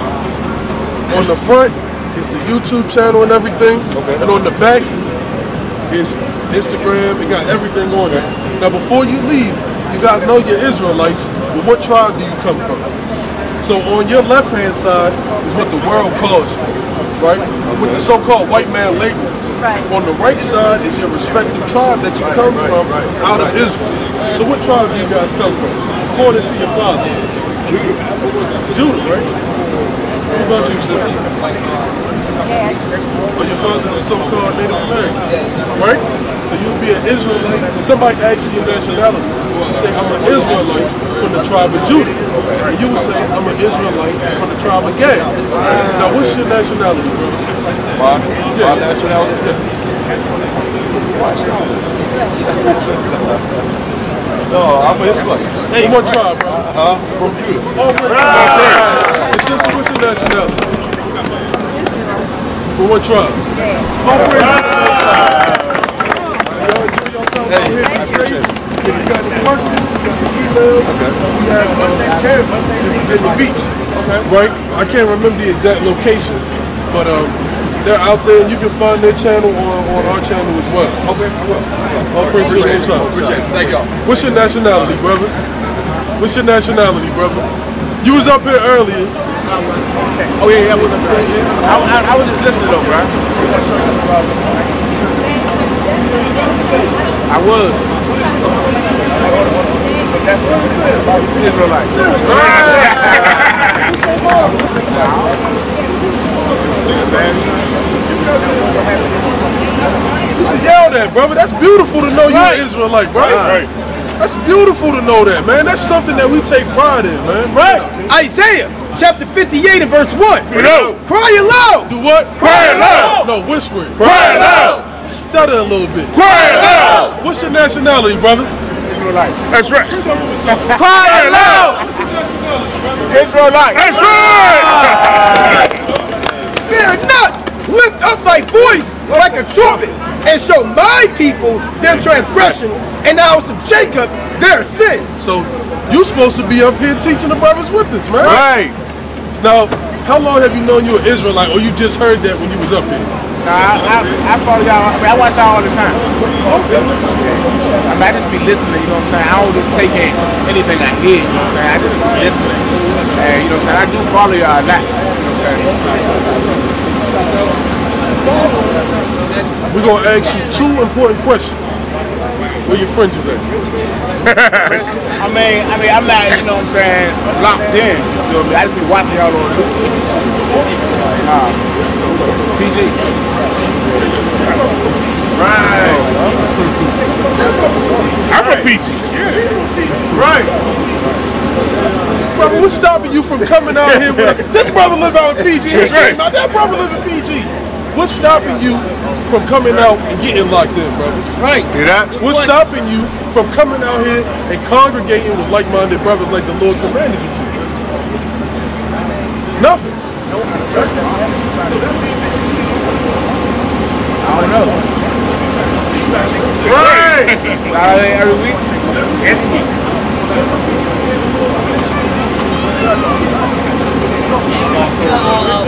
On the front is the YouTube channel and everything. Okay. And on the back is Instagram. It got everything on it. Now before you leave, you got to know you're Israelites. But what tribe do you come from? So on your left-hand side is what the world calls you, right? With the so-called white man labels. Right. On the right side is your respective tribe that you come from out of Israel. So what tribe do you guys come from? According to your father. Judah, right? What about you, sister? Or your father is so-called Native American, right? So you'll be an Israelite. When somebody asks you your nationality, you say, I'm an Israelite from the tribe of Judah. And you will say, I'm an Israelite from the tribe of Gad. Now, what's your nationality, brother? My nationality? Yeah. No, I'm an Israelite. Hey, what tribe, bro? From Judah. Oh, right. Sister, what's your nationality? From what tribe? Oh, if you got any questions, you got the email. We have camp in Virginia Beach. Right? I can't remember the exact location, but they're out there and you can find their channel on our channel as well. Okay, I will. All praise to the Most High. Appreciate it. Thank y'all. What's your nationality, brother? What's your nationality, brother? You was up here earlier. Oh yeah, I was up there. I was just listening though, bro. I was. That's what I'm saying. Israelite. You should yell that, brother. That's beautiful to know you're an Israelite, brother. Right. That's beautiful to know that, man. That's something that we take pride in, man. Right. Isaiah chapter 58 and verse 1. No. Cry aloud. Do what? Cry aloud. No, whisper it. Cry aloud. Stutter a little bit. Cry aloud. What's your nationality, brother? Israelite. That's right. Cry aloud. What's your nationality, brother? Israelite. That's right. Fear not. Lift up thy voice like a trumpet and show my people their transgression and the house of Jacob their sins. So you're supposed to be up here teaching the brothers with us, man. Right. Now, how long have you known you're an Israelite, or you just heard that when you was up here? I follow y'all. I watch y'all all the time. Okay. I just be listening, you know what I'm saying? I don't just take in anything I hear, you know what I'm saying? I just be listening. And you know what I'm saying? I do follow y'all a lot. You know what I'm saying? We're gonna ask you two important questions. Where your fringes at? I mean, I'm not, you know what I'm saying, locked in. You feel me? I just be watching y'all on YouTube. PG. Right. I'm a PG. Right. Brother, what's stopping you from coming out here with this brother live out in PG? He came out, that brother live in PG. What's stopping you from coming out and getting locked in, brother? Right. See that? What's stopping you from coming out here and congregating with like-minded brothers like the Lord commanded you to? Nothing. I don't know. Right. Every week.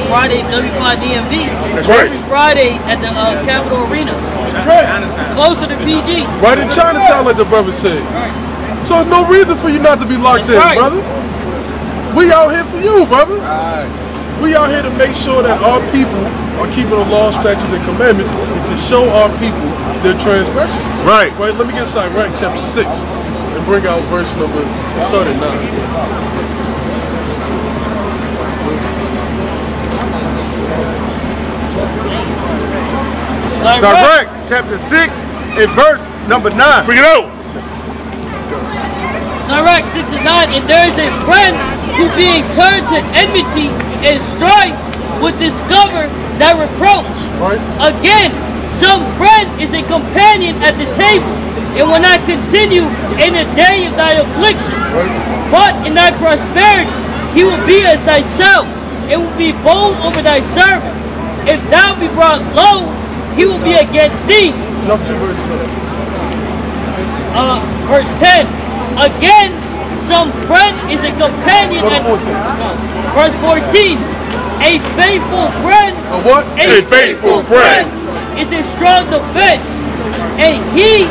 Friday W5DMV. That's right. Every Friday at the Capitol Arena. Right. Closer to PG. Right in Chinatown, like the brother said. So there's no reason for you not to be locked in, right. brother. We out here for you, brother. We out here to make sure that our people are keeping the law, statutes, and commandments, and to show our people their transgressions. Right. Right. Let me get Sirach chapter 6 and bring out verse number. Start at 9. Sirach chapter 6 and verse number 9. Bring it out. Sirach 6 and 9. And there is a friend who being turned to enmity and strife would discover thy reproach. Right. Again, some friend is a companion at the table, and will not continue in the day of thy affliction. But in thy prosperity he will be as thyself, and will be bold over thy servants. If thou be brought low, he will be against thee. Verse 10. Again, some friend is a companion at verse 14. A faithful friend. A what? A faithful friend is a strong defense. And he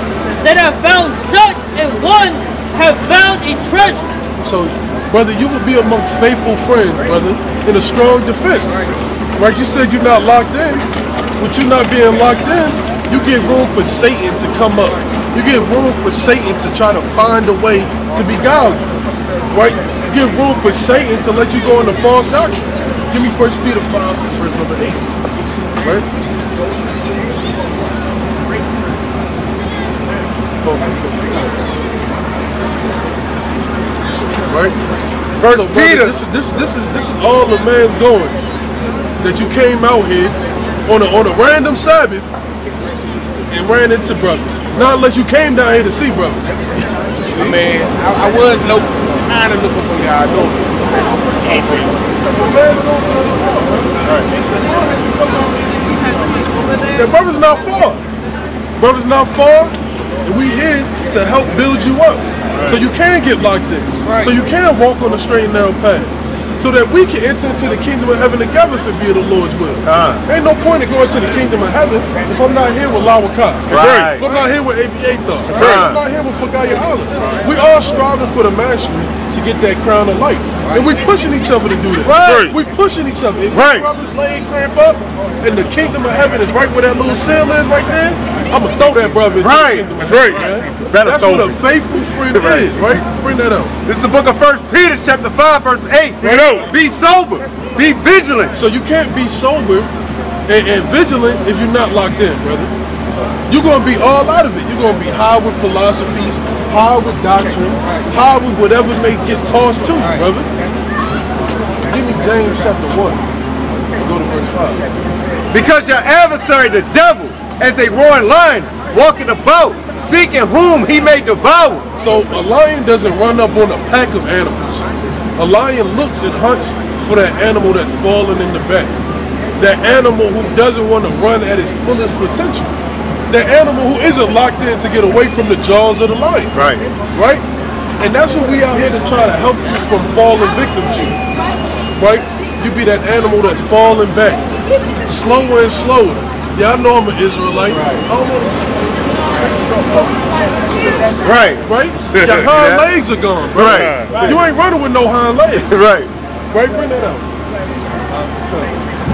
that hath found such and one have found a treasure. So, brother, you will be amongst faithful friends, brother, in a strong defense. Right? You said you're not locked in. With you not being locked in, you give room for Satan to come up. You give room for Satan to try to find a way to beguile you. Right? You give room for Satan to let you go into false doctrine. Give me 1 Peter 5, verse number 8. Right? Right? First So, Peter. brother, this is all the man's going. That you came out here on a random Sabbath and ran into brothers. Not unless you came down here to see brothers. I mean, I was kind of looking for y'all doing. The brother's not far. Brother's not far, and we here to help build you up. So you can get locked in. So you can walk on a straight and narrow path. So that we can enter into the kingdom of heaven together if it be the Lord's will. Ain't no point in going to the kingdom of heaven if I'm not here with Lawakah. Right. If I'm not here with ABA Thoughts. If I'm not here with Pagaya Allah. We all striving for the mastery to get that crown of life. And we pushing each other to do that. Right. We pushing each other. If Right. brother's leg cramp up and the kingdom of heaven is right where that little seal is right there, I'm going to throw that brother into the kingdom of heaven. Man. That's what a faithful friend is, right? Bring that out. This is the book of 1 Peter chapter 5 verse 8. Bring it out. Be sober. Be vigilant. So you can't be sober and vigilant if you're not locked in, brother. You're going to be all out of it. You're going to be high with philosophies, high with doctrine, high with whatever may get tossed to you, brother. Give me James chapter 1. Go to verse 5. Because your adversary, the devil, as a roaring lion, walking about, seeking whom he may devour. So a lion doesn't run up on a pack of animals. A lion looks and hunts for that animal that's fallen in the back. That animal who doesn't want to run at its fullest potential. That animal who isn't locked in to get away from the jaws of the lion. Right. Right? And that's what we out here to try to help you from falling victim to. Right? You be that animal that's falling back. Slower and slower. Yeah, I know I'm an Israelite. I don't want to... Right. Right? Your hind legs are gone, bro. Right. You ain't running with no hind legs. Right. Right? Bring that out.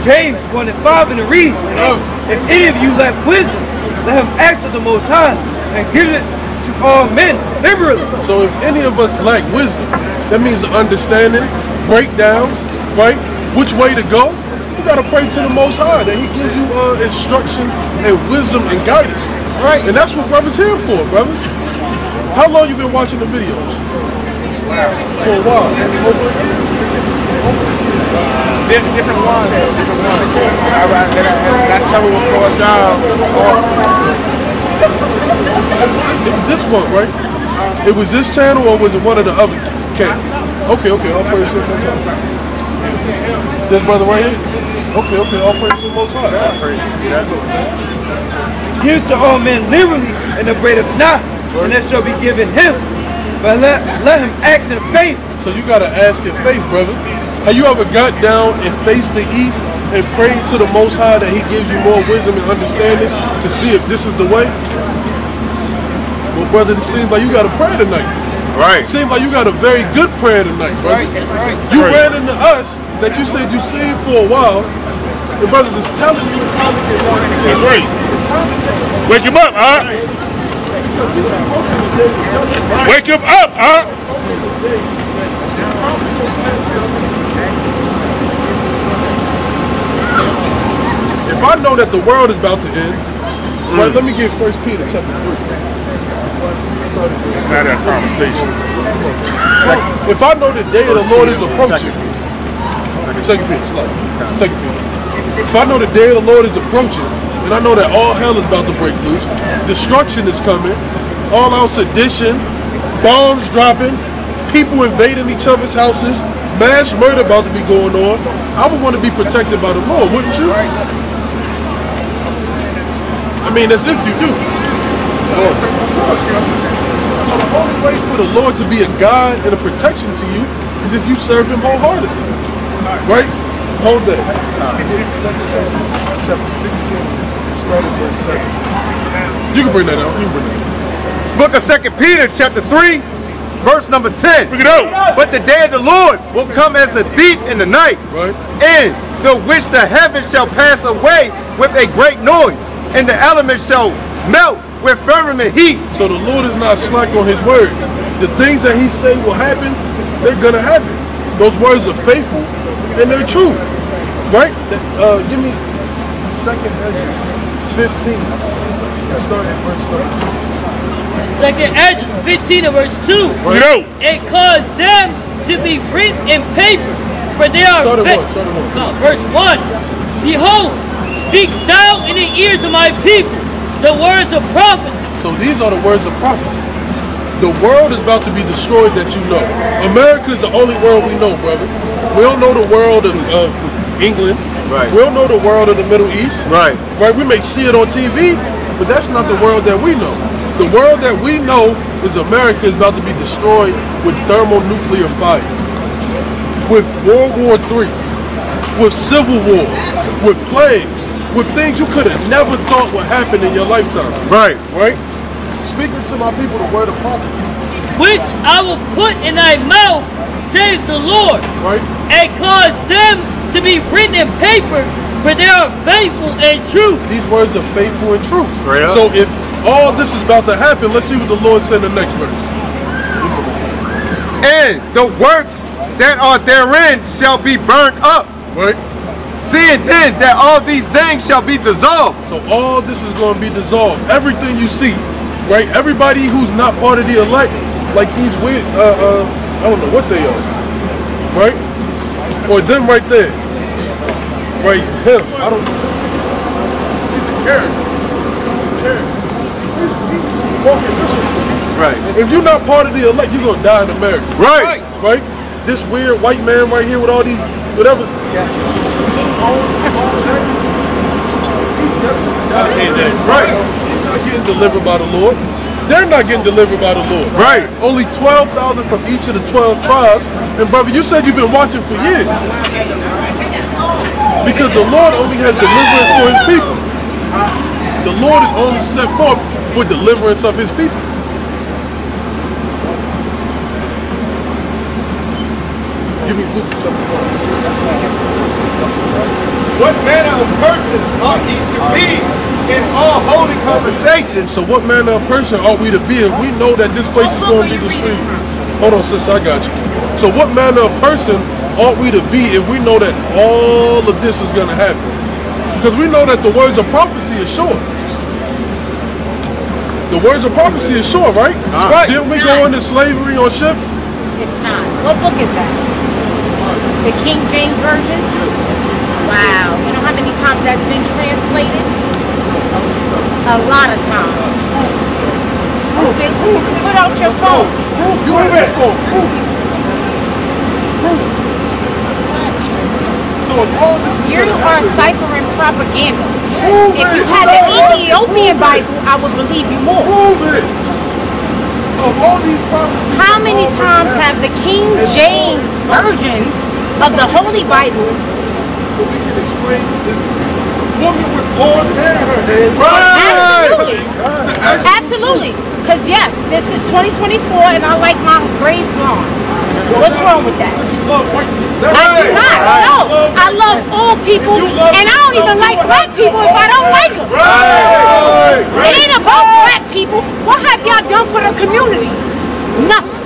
James 1 and 5 in the reads. If any of you lack wisdom, let him ask of the Most High and give it to all men liberally. So if any of us lack wisdom, that means understanding, breakdowns, right? Which way to go? You gotta pray to the Most High that He gives you instruction and wisdom and guidance. Right. And that's what brother's here for, brother. How long you been watching the videos? For a while. Over a year. Different ones. That's never what caused y'all. This one, right? It was this channel or was it one of the other channels? Okay, all praise to the Most High. This brother right here? Okay, all praise to the Most High. Here's to all men liberally and upbraideth not, and that shall be given him. But let him ask in faith. So you gotta ask in faith, brother. Have you ever got down and faced the east and prayed to the Most High that He gives you more wisdom and understanding to see if this is the way? Well, brother, it seems like you got a prayer tonight. Right. Seems like you got a very good prayer tonight, brother. Right. You ran into us that you said you seen for a while. The brothers is telling you it's time to get locked in. That's right. It's time to take Wake him up, huh? Wake him up, huh? If I know that the world is about to end, right, let me get 1 Peter chapter 3. Not that conversation. If I know the day of the Lord is approaching, 2 Peter, slide. 2 Peter. If I know the day of the Lord is approaching, and I know that all hell is about to break loose, destruction is coming, all out sedition, bombs dropping, people invading each other's houses, mass murder about to be going on, I would want to be protected by the Lord, wouldn't you? I mean, as if you do. So the only way for the Lord to be a guide and a protection to you is if you serve Him wholeheartedly. Right? Hold that. Chapter 16, starting verse 7. You can bring that out. It's book of 2 Peter, chapter 3, verse number 10. Bring it out. But the day of the Lord will come as a thief in the night, Right. in the which the heavens shall pass away with a great noise, and the elements shall melt with firmament heat. So the Lord is not slack on His words. The things that He say will happen, they're going to happen. Those words are faithful and they're true. Right? Give me 2nd Ezra 15. Start at verse 2nd Ezra 15 and verse 2. Bring it out. And cause them to be written in paper, for they are Start at one. No, verse 1. Behold, speak thou in the ears of my people the words of prophecy. So these are the words of prophecy. The world is about to be destroyed that you know. America is the only world we know, brother. We don't know the world of England. Right. We don't know the world of the Middle East. Right. Right? We may see it on TV, but that's not the world that we know. The world that we know is America is about to be destroyed with thermonuclear fire, with World War III, with Civil War, with plagues, with things you could have never thought would happen in your lifetime. Right. Right? Speaking to my people the word of prophecy. Which I will put in thy mouth, saith the Lord, Right? and cause them to be written in paper, for they are faithful and true. These words are faithful and true. Straight up. So if all this is about to happen, let's see what the Lord said in the next verse. And the works that are therein shall be burnt up. Right? Seeing then that all these things shall be dissolved. So all this is going to be dissolved. Everything you see, right? Everybody who's not part of the elect, like these weird, I don't know what they are, right? Or them right there, right? Him, I don't know. He's a character. He's walking this way. Right. If you're not part of the elect, you're gonna die in America. Right. Right? This weird white man right here with all these, whatever. Right. He's not getting delivered by the Lord. They're not getting delivered by the Lord. Right. Only 12,000 from each of the 12 tribes. And brother, you said you've been watching for years. Because the Lord only has deliverance for His people. The Lord is only set forth for deliverance of His people. Give me Luke chapter 1. What manner of person ought ye to be in all holy conversation? So what manner of person ought we to be if we know that this place is going to be destroyed? Hold on, sister, I got you. So what manner of person ought we to be if we know that all of this is going to happen? Because we know that the words of prophecy is sure. The words of prophecy is sure, right? Right. Didn't we go into slavery on ships? It's not. What book is that? The King James Version? Wow. You know how many times that's been translated? A lot of times. Prove it. Put out your phone. You have your phone. So if all this is You are ciphering propaganda. If you had an Ethiopian Bible, I would believe you more. Prove it. So all these prophecies. How many times have the King James Version of the Holy Bible? So we can explain this woman with blonde hair in her head. Absolutely. Because yes, this is 2024 and I like my braids blonde. What's wrong with that? I do not. No. I love all people and I don't even like black people if I don't like them. It ain't about black people. What have y'all done for the community? Nothing.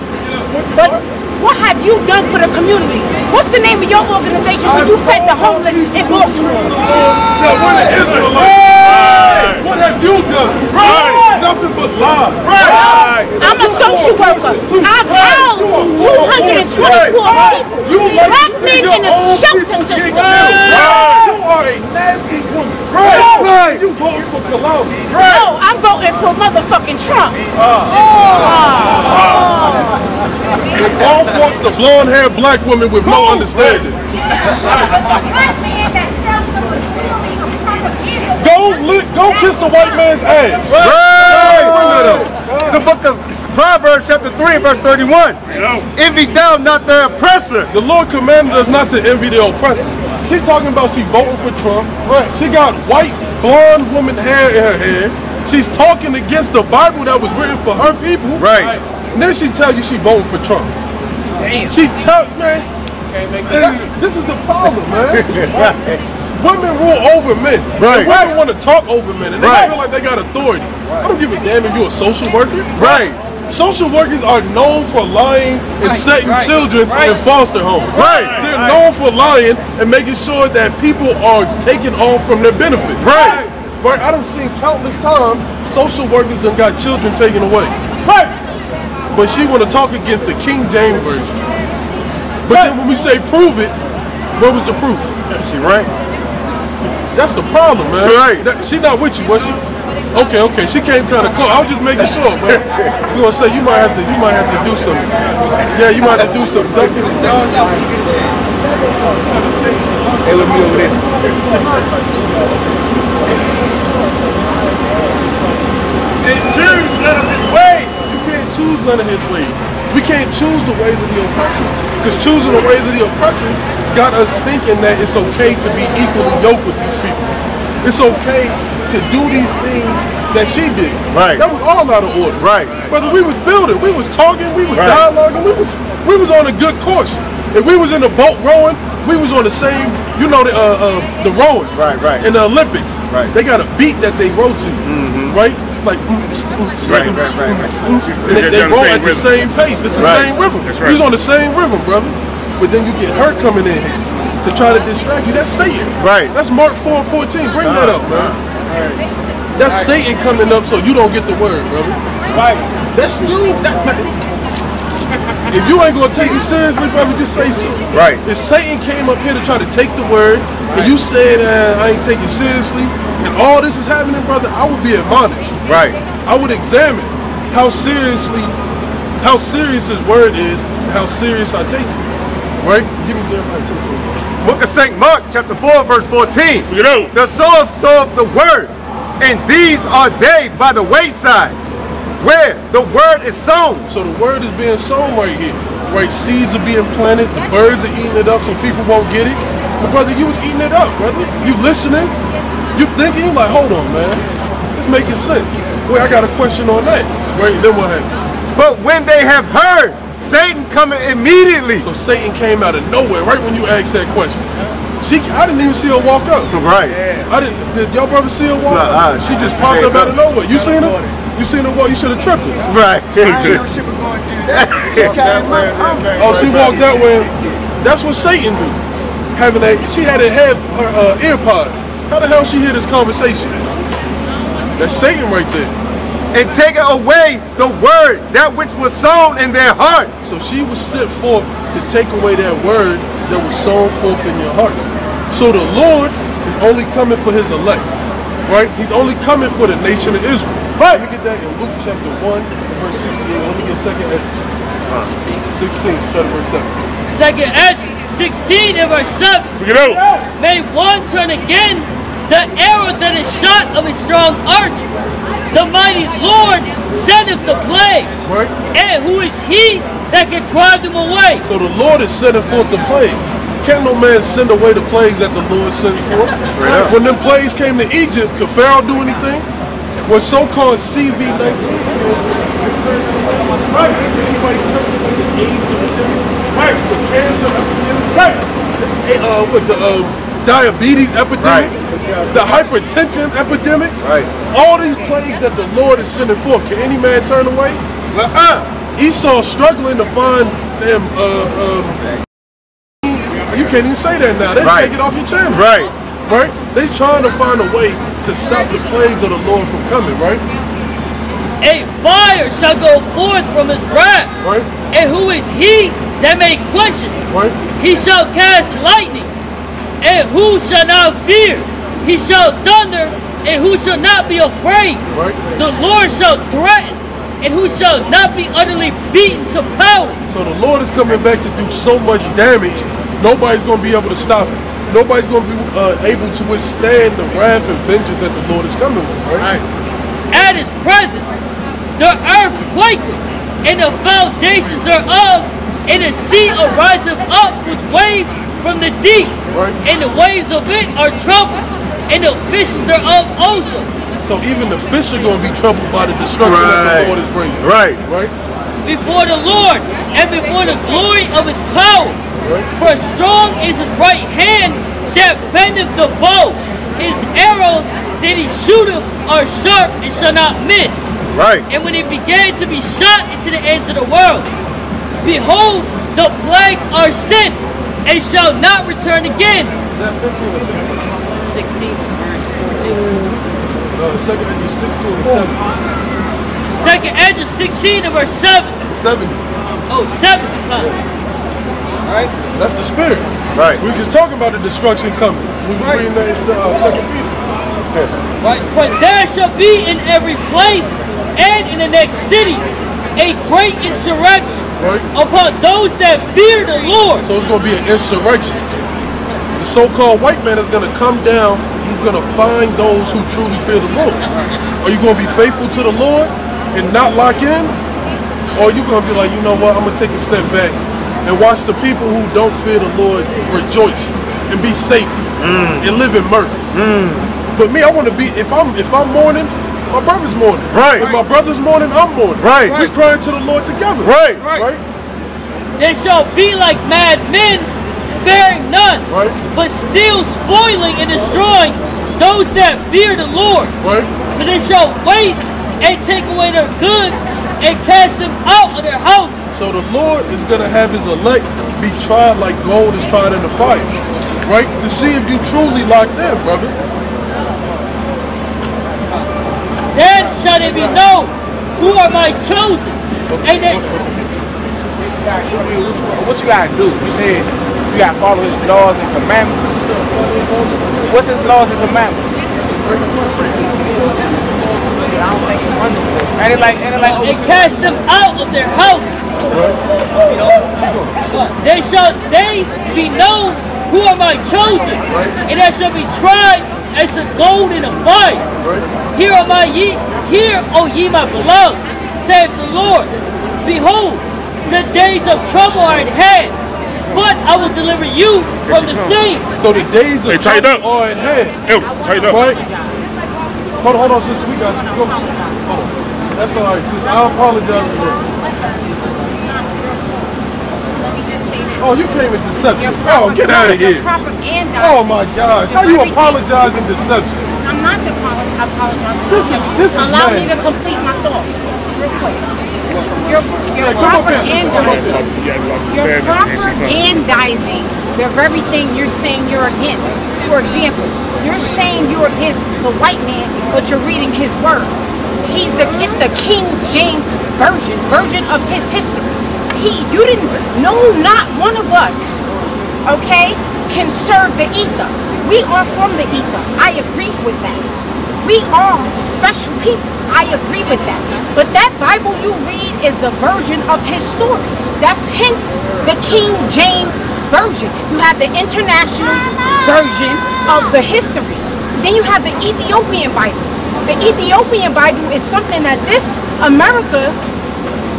But what have you done for the community? What's the name of your organization when you fed the homeless in Baltimore? We're the Israelites. What have you done? Nothing but lies. I'm a social worker. I've housed 224 people. Black men in the shelter system. You are a nasty woman. You voting for Columbia. No, I'm voting for motherfucking Trump. It all wants the blonde haired black woman with no understanding. Go kiss the white man's ass. It's the book of Proverbs chapter 3 verse 31. Envy thou not the oppressor. The Lord commanded us not to envy the oppressor. She's talking about she voting for Trump. She got white blonde woman hair in her hair. She's talking against the Bible that was written for her people. Right. And then she tell you she voting for Trump. Damn. She tell man. This is the problem, man. Women rule over men. Right. Women want to talk over men, and they feel like they got authority. I don't give a damn if you're a social worker. Right. Social workers are known for lying and setting children in foster homes. They're known for lying and making sure that people are taken off from their benefits. Right. I done seen countless times social workers done got children taken away. But she want to talk against the King James Version. But then when we say prove it, where was the proof? She right. That's the problem, man. Right. She not with you, was she? Okay. She came kind of close. I was just making sure, man. You gonna say you might have to do something. Yeah, you might have to do something. Duncan and John. Hey, let me over there. And choose none of his ways. You can't choose none of his ways. We can't choose the ways of the oppressor. Because choosing the ways of the oppressor got us thinking that it's okay to be equally yoked with these people. It's okay to do these things that she did. Right. That was all out of order. Right. Brother, we was building, we was talking, we was dialoguing, we was on a good course. If we was in the boat rowing, we was on the same, the rowing. Right. In the Olympics. Right. They got a beat that they row to. Right? Like and they roll at the same pace. It's the same rhythm. He's on the same rhythm, brother. But then you get her coming in to try to distract you. That's Satan. Right. That's Mark 4:14. Bring that up, man. That's Satan coming up so you don't get the word, brother. Right. That's you. If you ain't gonna take it seriously, brother, just say so. Right. If Satan came up here to try to take the word, and you said I ain't taking it seriously, and all this is happening, brother, I would be admonished. Right. I would examine how serious his word is, and how serious I take it. Right? Give me Jeremiah 2. Book of St. Mark, chapter 4, verse 14. The sower soweth the word, and these are they by the wayside, where the word is sown. So the word is being sown right here. Right? Seeds are being planted, the birds are eating it up so people won't get it. But brother, you was eating it up, brother. You listening, you thinking, you like, hold on, man. It's making sense. Wait, I got a question on that. Right, then what happened? But when they have heard, Satan coming immediately. So Satan came out of nowhere right when you asked that question. I didn't even see her walk up. Right. Did y'all brother see her walk up? She just popped up out of nowhere. You seen her? You seen her walk? You should have tripped her. Right. Oh, she walked that way. That's what Satan do. She had to have her earpods. How the hell she hear this conversation? That's Satan right there. And take away the word, that which was sown in their hearts. So she was sent forth to take away that word that was sown forth in your hearts. So the Lord is only coming for his elect, right? He's only coming for the nation of Israel. Right. Let me get that in Luke chapter 1, verse 68. Let me get 2nd Esdras 16, start at verse 7. 2nd Esdras 16 and verse 7. May one turn again the arrow that is shot of a strong archer. The mighty Lord sendeth the plagues. Right. And who is he that can drive them away? So the Lord is sending forth the plagues. Can't no man send away the plagues that the Lord sends forth. When them plagues came to Egypt, could Pharaoh do anything? When so-called CV-19 anybody turn away the AIDS epidemic, the cancer epidemic, the diabetes epidemic, the hypertension epidemic, all these plagues that the Lord is sending forth, can any man turn away? Esau struggling to find them. You can't even say that now. They take it off your channel. Right. They trying to find a way to stop the plagues of the Lord from coming. Right. A fire shall go forth from his wrath. Right. And who is he that may quench it? Right. He shall cast lightnings. And who shall not fear? He shall thunder. And who shall not be afraid? Right. The Lord shall threaten. And who shall not be utterly beaten to powder. So the Lord is coming back to do so much damage. Nobody's going to be able to stop it. Nobody's going to be able to withstand the wrath and vengeance that the Lord is coming with. Right? At his presence, the earth quaketh, and the foundations thereof, and the sea ariseth up with waves from the deep. Right. And the waves of it are troubled, and the fishes thereof also. So even the fish are going to be troubled by the destruction that the Lord is bringing. Right. Before the Lord, and before the glory of his power. For strong is his right hand that bendeth the bow. His arrows that he shooteth are sharp and shall not miss. And when it began to be shot into the ends of the world, behold, the plagues are sent and shall not return again. Is that 15 or 16? 16 verse 14. No, 2nd Esdras 16 and 7. 2nd Esdras 16 and verse 7. 7. Oh, 7. Right. That's the spirit. Right. We were just talking about the destruction coming. We were reading that in 2 Peter. Right. But there shall be in every place and in the next cities a great insurrection upon those that fear the Lord. So it's going to be an insurrection. The so-called white man is going to come down. He's going to find those who truly fear the Lord. Are you going to be faithful to the Lord and not lock in? Or are you going to be like, you know what, I'm going to take a step back and watch the people who don't fear the Lord rejoice and be safe and live in mirth. But me, I want to be, if I'm mourning, my brother's mourning. If my brother's mourning, I'm mourning. We're crying to the Lord together. They shall be like mad men, sparing none, but still spoiling and destroying those that fear the Lord. For they shall waste and take away their goods and cast them out of their houses. So the Lord is going to have his elect be tried like gold is tried in the fire, to see if you truly locked in, brother. Then shall it be known who are my chosen. And they... What you got to do? You said you got to follow his laws and commandments. What's his laws and commandments? And cast them out of their houses. They be known who are my chosen, and they shall be tried as the gold in a fire. Hear, O ye my beloved, saith the Lord. Behold, the days of trouble are at hand, but I will deliver you from the same. So the days of trouble are at hand. Right? Hold on, sister. We got you. Go. That's all right, sister. I apologize for that. Oh, you came in deception. Oh, get out of here. Oh my gosh. How you apologize in deception? I'm not apologizing. This is Allow me to complete my thought real quick. You're propagandizing the very thing you're saying you're against. For example, you're saying you're against the white man, but you're reading his words. It's the King James version of his history. You didn't know, not one of us okay, can serve the ether. We are from the ether. I agree with that. We are special people. I agree with that. But that Bible you read is the version of his story. That's hence the King James Version. You have the international version of the history. Then you have the Ethiopian Bible. The Ethiopian Bible is something that this America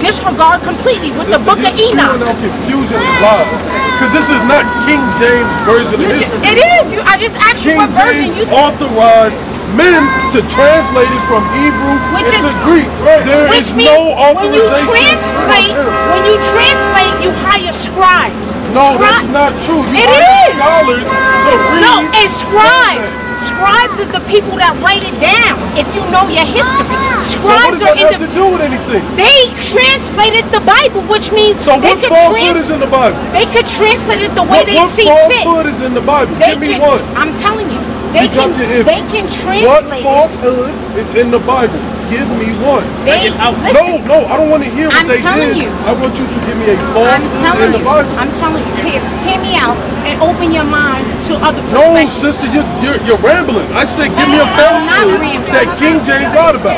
disregard completely with the Book of Enoch. Confusion and lies. Because this is not King James Version of history. It is. I just asked you what version you said. Authorized men to translate it from Hebrew into Greek. There is no authorization. When you translate, you hire scribes. No, that's not true. It is. Scholars to read. No, it's scribes. Scribes is the people that write it down. If you know your history, scribes so what does that have to do with anything? They translated the Bible, which means so what falsehood is in the Bible? They could translate it the way they see fit. What falsehood is in the Bible? Give me one. I'm telling you, they can translate. What falsehood is in the Bible? Give me one. No, I don't want to hear what they did. I want you to give me a falsehood in the Bible. I'm telling you. Hear me out and open your mind to other perspectives. No, sister, you're rambling. I said give me a falsehood that King James got about.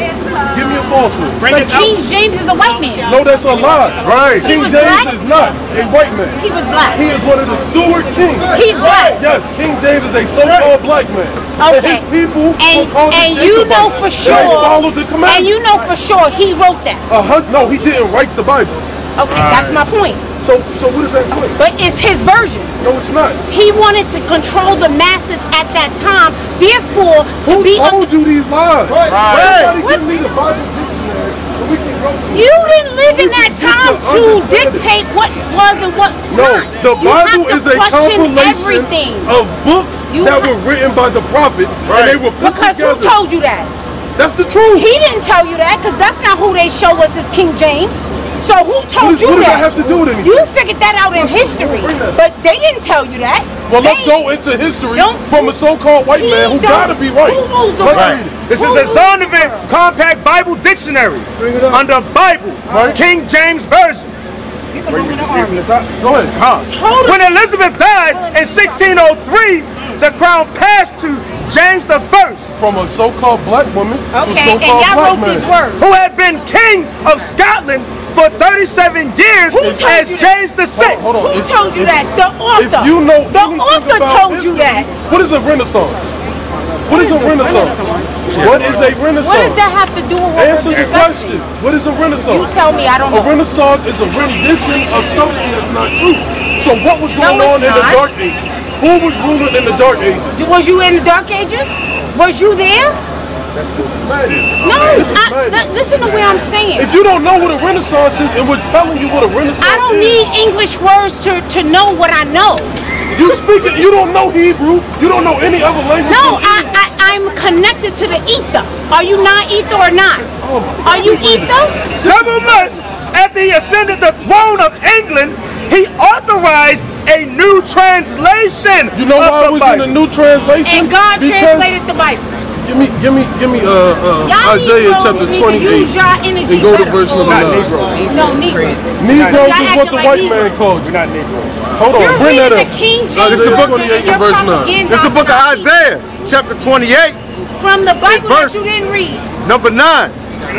Give me a falsehood. But King James is a white man. No, that's a lie. Right. King James is not a white man. He was black. He is one of the Stuart kings. He's black. Yes, King James is a so-called black man. Okay. And his people and you know for sure. They followed the commandments. And you know for sure he wrote that. No, he didn't write the Bible. Okay, that's my point. So what is that point? But it's his version. No, it's not. He wanted to control the masses at that time. Therefore, who told you these lies? Right. Everybody give me the Bible dictionary, and we can go to you didn't live in that time to dictate what was and what's not. No, the Bible is a compilation of books that were written by the prophets, and they were put together. Because who told you that? That's the truth. He didn't tell you that, because that's not who they show us as King James. So who told you that? What does that have to do with anything? You figured that out in history, but they didn't tell you that. Well, let's go into history from a so-called white man who gotta be right. Who rules the world? This is the Zondervan Compact Bible Dictionary under Bible, King James Version. Go ahead. When Elizabeth died in 1603, the crown passed to James I. From a so-called black woman. Okay, and y'all wrote these words. Who had been king of Scotland for 37 years as James VI. Who told you that? The author. If you know the author told you that. What is a Renaissance? What is a Renaissance? What is a Renaissance? What does that have to do with what Answer the question. What is a Renaissance? You tell me, I don't know. A Renaissance is a rendition of something that's not true. So what was going on in the Dark Ages? Who was ruling in the Dark Ages? Was you in the Dark Ages? Was you there? No, listen to what I'm saying. If you don't know what a Renaissance is, and we're telling you what a Renaissance is. I don't need English words to know what I know. You speak it, you don't know Hebrew, you don't know any other language. No, I'm connected to the ether. Are you not ether or not? Are you ether? Several months after he ascended the throne of England, he authorized a new translation. You know why it was in a new translation? And God translated the Bible. Give me Isaiah chapter 28 and go to verse number 9. No, Negroes. Negroes is what the white man called you. We're not Negroes. Hold on, bring that up. This is the book of 28 and verse 9. This is the book of Isaiah, chapter 28. From the Bible that you didn't read. Number 9.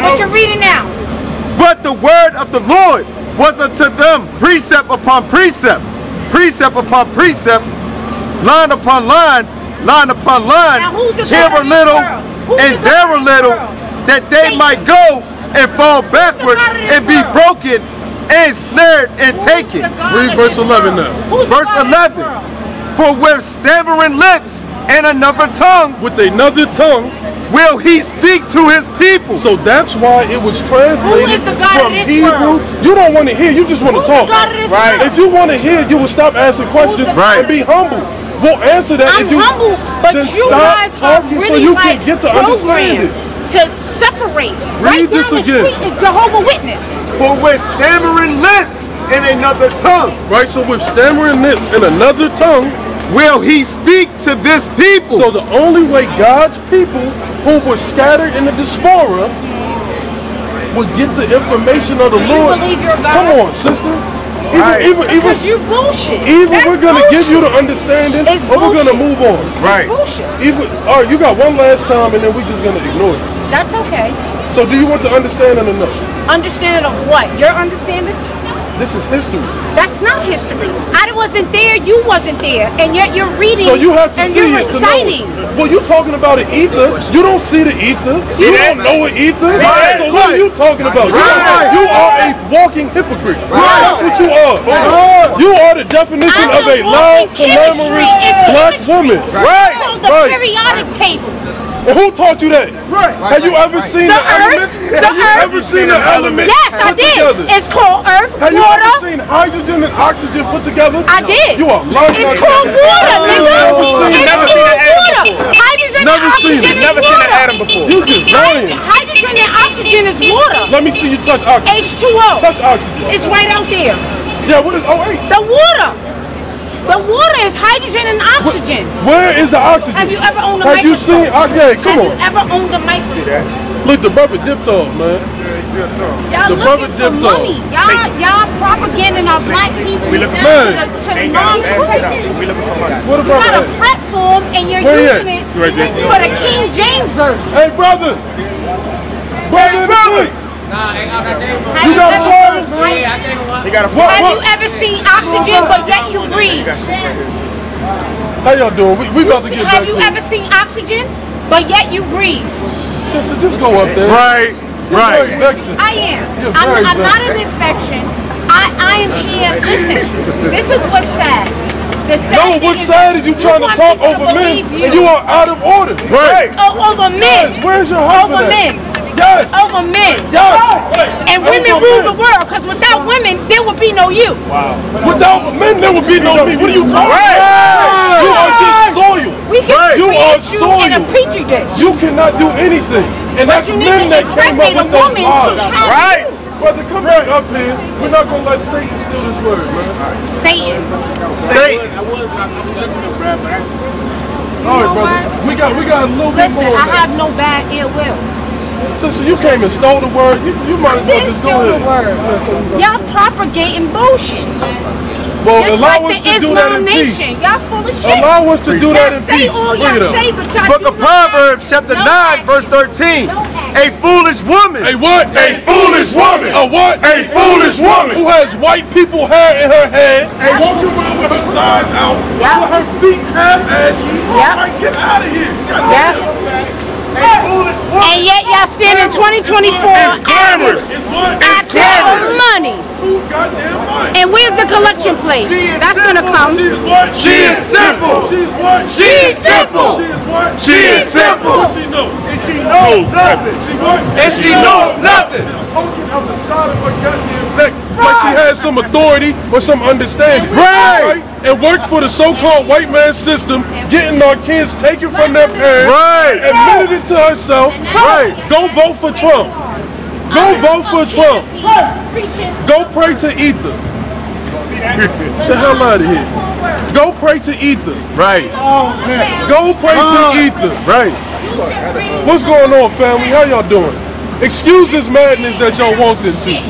But you're reading now. But the word of the Lord was unto them precept upon precept, precept upon precept, line upon line, line upon line, here a little and there a little, that they might go and fall backward and be broken and snared and taken. Read verse 11 now. Verse 11. For with stammering lips and another tongue, with another tongue, will he speak to his people. So that's why it was translated from Hebrew. You don't want to hear, you just want to talk. Right. If you want to hear, you will stop asking questions and be humble. We'll answer that if you humble, but you guys are really so you can get to understand it. To separate. Read this again. Jehovah's Witness. For with stammering lips and another tongue. Right, so with stammering lips and another tongue, will he speak to this people. So the only way God's people who were scattered in the diaspora would get the information of the Lord. You believe you're God? Come on, sister. Because you bullshit. Either we're gonna give you the understanding, or we're gonna move on. Right. Bullshit. All right, you got one last time, and then we're just gonna ignore it. That's okay. So, do you want the understanding or no? Understanding of what? Your understanding? This is history. That's not history. I wasn't there, you wasn't there, and yet you're reading so you have to and see you're it reciting. To know it. Well, you're talking about an ether. You don't see the ether. You don't know an ether. Right. So what are you talking about? Right. You are a walking hypocrite. Right. That's what you are. You are the definition of a loud, glamorous black woman. Right. It's called the periodic table. And who taught you that? Right. Have you ever seen the elements? Have you ever seen the elements? Yes, I put did. together? It's called earth, Have you water. ever seen hydrogen and oxygen put together? I did. You are lying. It's called water, nigga. It's called water. Hydrogen and oxygen is Never seen an atom before. You just lying. Hydrogen and oxygen is water. Let me see you touch oxygen. H2O. Touch oxygen. It's right out there. Yeah, what is OH? The water. The water is hydrogen and oxygen. Where is the oxygen? Have you ever owned a Have you microscope? seen oxygen? Come on. Have you ever owned a microscope? Look, the brother dipped off, man. Y'all The brother looking for dipped off. money. Y'all propaganding our black people Man. to non-truth. What You about got a that? platform and you're Where you using at? it Right there. for the King James version. Hey, brothers. Brother. You got a phone? He got a phone. Have you ever seen oxygen but yet you breathe? How y'all doing? We about to get back Have to you it. ever seen oxygen but yet you breathe? Sister, just go up there. Right. You're very vexing. I am. You're I'm very not vexing. an infection. I am here. Listen, this is what's sad. The sad No, thing what is side is you trying to want talk people to over men believe and you are out of order? Right. Over men. Yes, where's your husband Over at? men. Yes. Over men. Yes. And women Over rule men. the world, because without women, there would be no you. Without men, there would be no me. What are you talking about? You are just soil. We can You are create you in a soil. petri dish. You cannot do anything. And But that's you need men to that came up impregnate a with those woman to lies. have Right. you. Brother, come back up here. We're not going to let Satan steal his word, man. Satan. I was listening to Brad, but All right, brother. We got a little bit Listen, more of I that. have no bad ill will. Sister, you came and stole the word. You might as well Didn't just go steal the ahead. word. Y'all propagating bullshit. Well, Just allow like us the to do that in Islam peace. Nation. Y'all full of shit. Allow us to do that in Y'all say peace. all Bring y'all it up. say, but y'all Book do of not Proverbs, act. chapter No 9, act. verse 13. No act. A foolish woman. A what? A foolish woman. A what? A foolish woman. Who has white people hair in her head and walking around with her thighs out, with her feet half ashy. Yep. Like, get out of here. And yet y'all stand in 2024 asking for money. Too goddamn much. And where's the collection plate? That's gonna come. She is what? She is simple. She is what? She is simple. She is what? She is simple. What she know? And she knows nothing. She what? And she knows nothing. Just talking out the side of her goddamn neck like she has some authority or some understanding. Right. And works for the so-called white man system, getting our kids taken from their parents. Right. Admitted it to herself. Right. Go vote for Trump. Go vote for Trump. Go pray to Ether. The hell out of here. Go pray to Ether. Right. Go pray to Ether. Right. What's going on, family? How y'all doing? Excuse this madness that y'all walked into.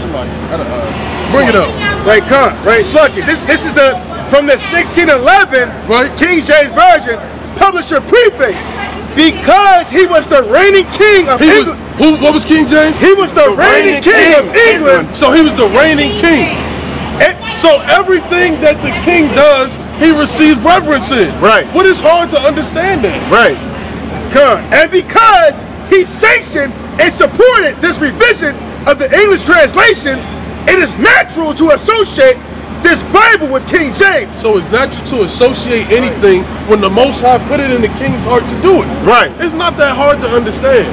Bring it up. Right, come. Right, suck it. This is the from the 1611 Right. King James Version publisher preface. Because he was the reigning king of He was England. who? What was King James? He was the reigning king of England. So he was the reigning king. So everything that the king does, he receives reverence in. Right. What is hard to understand that? Right. Come. And because he sanctioned and supported this revision of the English translations, it is natural to associate this Bible with King James. So it's natural to associate anything when the Most High put it in the king's heart to do it. Right. It's not that hard to understand.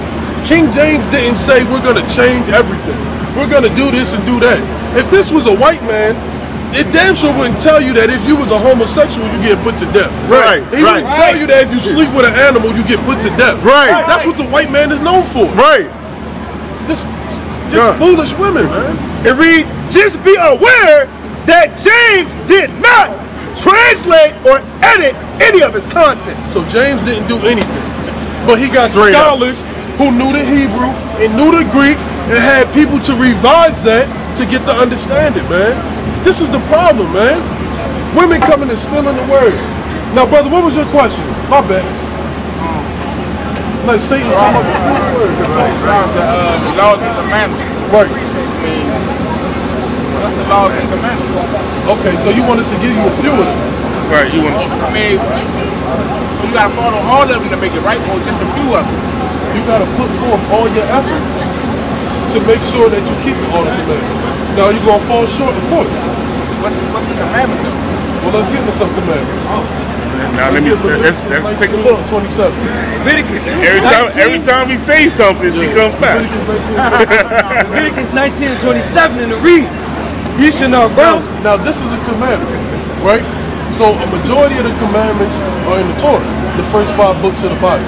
King James didn't say we're going to change everything. We're going to do this and do that. If this was a white man, it damn sure wouldn't tell you that if you was a homosexual, you get put to death. Right. He wouldn't tell you that if you sleep with an animal, you get put to death. Right. That's what the white man is known for. Right. This foolish women, man. It reads, just be aware that James did not translate or edit any of his contents. So James didn't do anything. But he got scholars who knew the Hebrew and knew the Greek and had people to revise that to get to understand it, man. This is the problem, man. Women coming and stealing the word. Now, brother, what was your question? My bad. Like Satan come up and steal the word. The laws and commandments. Right. I mean, what's the laws and commandments? Okay, so you want us to give you a few of them. Right, you want. I mean, so you gotta follow all of them to make it right, or just a few of them? You gotta put forth all your effort to make sure that you keep all the commandments. Now you're gonna fall short, of course. What's the commandments though? Well, let's get into some commandments. Now let's take a look. 27. Every time we say something, she comes back. Leviticus 19 and 27 in the reads. You should know, bro. Now this is a commandment, right? So a majority of the commandments are in the Torah, the first 5 books of the Bible,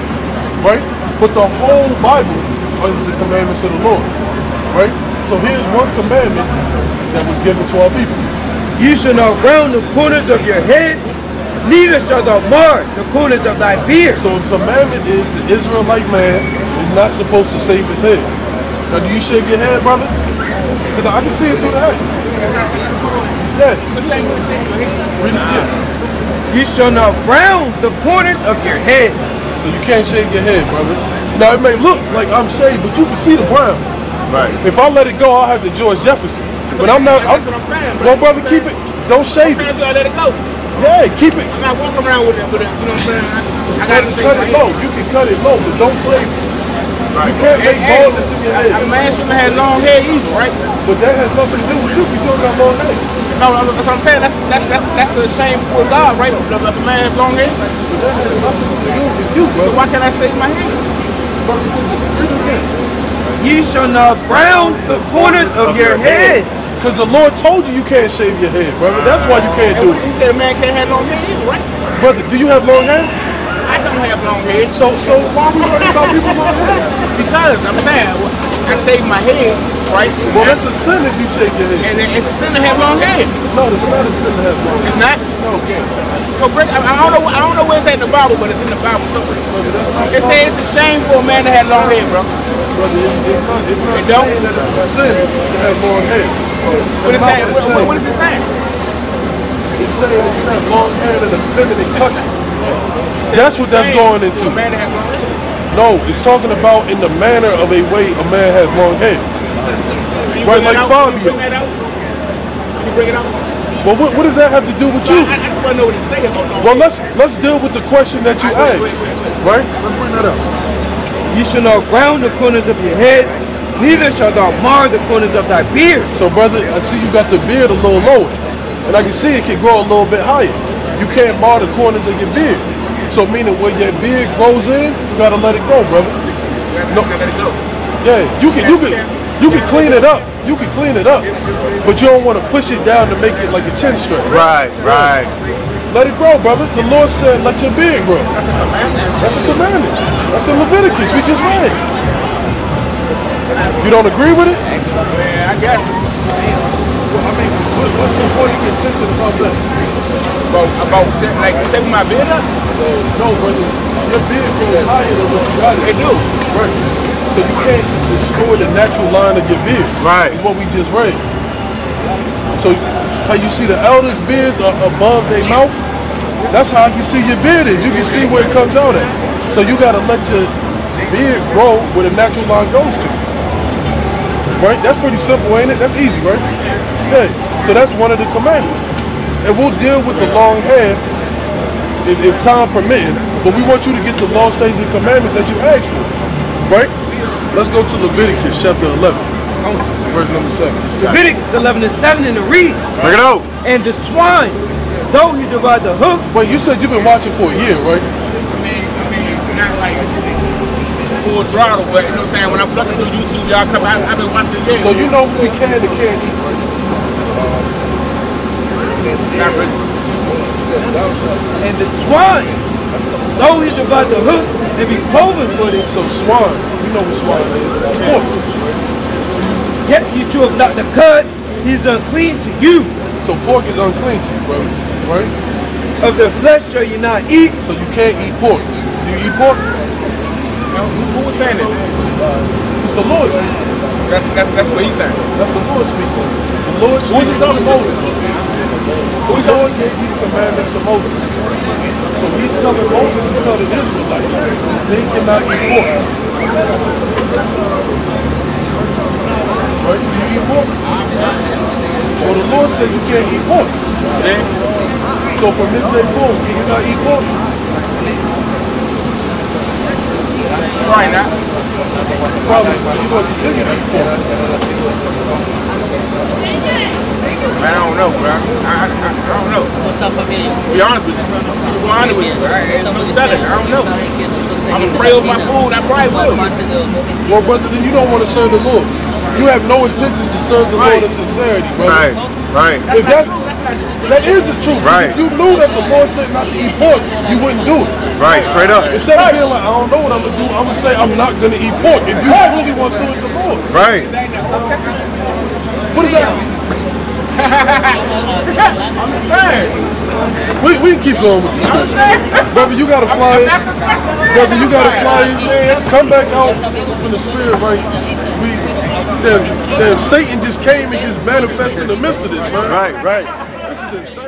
right? But the whole Bible is the commandments of the Lord, right? So here's one commandment that was given to our people. You shall not round the corners of your heads, neither shall thou mar the corners of thy beard. So the commandment is the Israelite man is not supposed to shave his head. Now do you shave your head, brother? Because I can see it through the head. Yeah. So you ain't gonna shave your head? Read it again. You shall not round the corners of your heads. So you can't shave your head, brother. Now it may look like I'm shaved, but you can see the brown. Right. If I let it go, I'll have the George Jefferson. But I'm not. That's what I'm saying. Well, brother, keep it. Don't shave it. Sometimes you gotta let it go. Yeah, keep it. I'm not walking around with it, you know what I'm saying? I gotta cut it low. You can cut it low, but don't shave it. You can't make baldness in your head. A man shouldn't have had long hair either, right? But that has nothing to do with you because you don't got long hair. No, that's what I'm saying. That's a shame for God, right? If a man has long hair. But that has nothing to do with you, bro. So why can't I shave my hair? Read it again. Ye shall not round the corners of your heads. Because the Lord told you you can't shave your head, brother. That's why you can't do it. He said a man can't have long hair either, right? Brother, do you have long hair? I don't have long hair. So why are we worried about people long hair? Because I'm saying I shave my head, right? Well, that's a sin if you shave your head. And it's a sin to have long hair. No, it's not a sin to have long hair. It's not? No, again. So I don't know where it's at in the Bible, but it's in the Bible somewhere. It says it's a shame for a man to have long hair, bro. Brother, it's not saying that it's a sin to have long hair. What is it saying? It's saying if you have long hair and a feminine cushion. That's what that's going into. For a man to have long hair. No, it's talking about in the manner of a way a man has long hair. Right, like Fabio. Can you bring it out? Well, what does that have to do with you? I just want to know what it's saying about long Well, hair. let's deal with the question that you asked. Right? Let's bring that up. You shall not round the corners of your heads, neither shall thou mar the corners of thy beard. So, brother, I see you got the beard a little lower. And I can see it can grow a little bit higher. You can't mar the corners of your beard. So meaning when your beard grows in, you gotta let it go, brother. No, let it go. Yeah, you can clean it up. You can clean it up. But you don't want to push it down to make it like a chin strap. Right. Let it grow, brother. The Lord said, let your beard grow. That's a commandment. That's in Leviticus. We just read. You don't agree with it? Yeah, I got you. Well, I mean, what's before you get sensitive about that? About shaving my beard up? No, brother. Your beard grows higher than what you got it. It do. Right. So you can't destroy the natural line of your beard. Right. Is what we just read. So how you see the elders' beards are above their mouth? That's how you see your beard is. You can see where it comes out at. So you gotta let your beard grow where the natural line goes to. Right? That's pretty simple, ain't it? That's easy, right? Yeah. So that's one of the commandments. And we'll deal with the long hair if time permitting, but we want you to get the law, statutes, and commandments that you asked for. Right? Let's go to Leviticus chapter 11, verse number 7. Leviticus 11 and 7 in the reads. Bring it out. And the swine, though he divide the hoof. Wait, you said you've been watching for a year, right? I mean, not like full throttle, but you know what I'm saying? When I'm looking through YouTube, y'all come out, I've been watching the game. So you know what we can and can't eat, right? Not really. And the swine, though he divide the hoof and be cloven footed. So swine, you know what swine is. Pork. Yet he chew not the cud, he's unclean to you. So pork is unclean to you, brother. Right? Of the flesh shall you not eat. So you can't eat pork. Do you eat pork? Who was saying this? It's the Lord. That's what he's saying. That's the Lord speaking. The Lord Who's he talking to Moses? The Lord gave these commandments to Moses. So he's telling Moses to tell the Israelites they cannot eat pork. Right? Do you eat pork? Well, the Lord said you can't eat pork. Yeah. So from this day forward, can you not eat pork? Right now. Probably, but you're going to continue to eat pork. Man, I don't know, bro. I don't know. To be honest with you. To be honest with you. I'm telling you, I don't know. I'm going to pray over my food. I probably will. Well, brother, then you don't want to serve the Lord. You have no intentions to serve the Lord in sincerity, brother. Right. If that is the truth. Right. If you knew that the Lord said not to eat pork, you wouldn't do it. Right, straight up. Instead of being like, I don't know what I'm going to do, I'm going to say I'm not going to eat pork. If you truly want to serve the Lord. Right. What is that? I'm just saying. We can keep going with this. Brother, you got to fly it. Brother, you got to fly it. Come back out in the spirit, right? Then Satan just came and just manifested in the midst of this, man. Right. This is insane.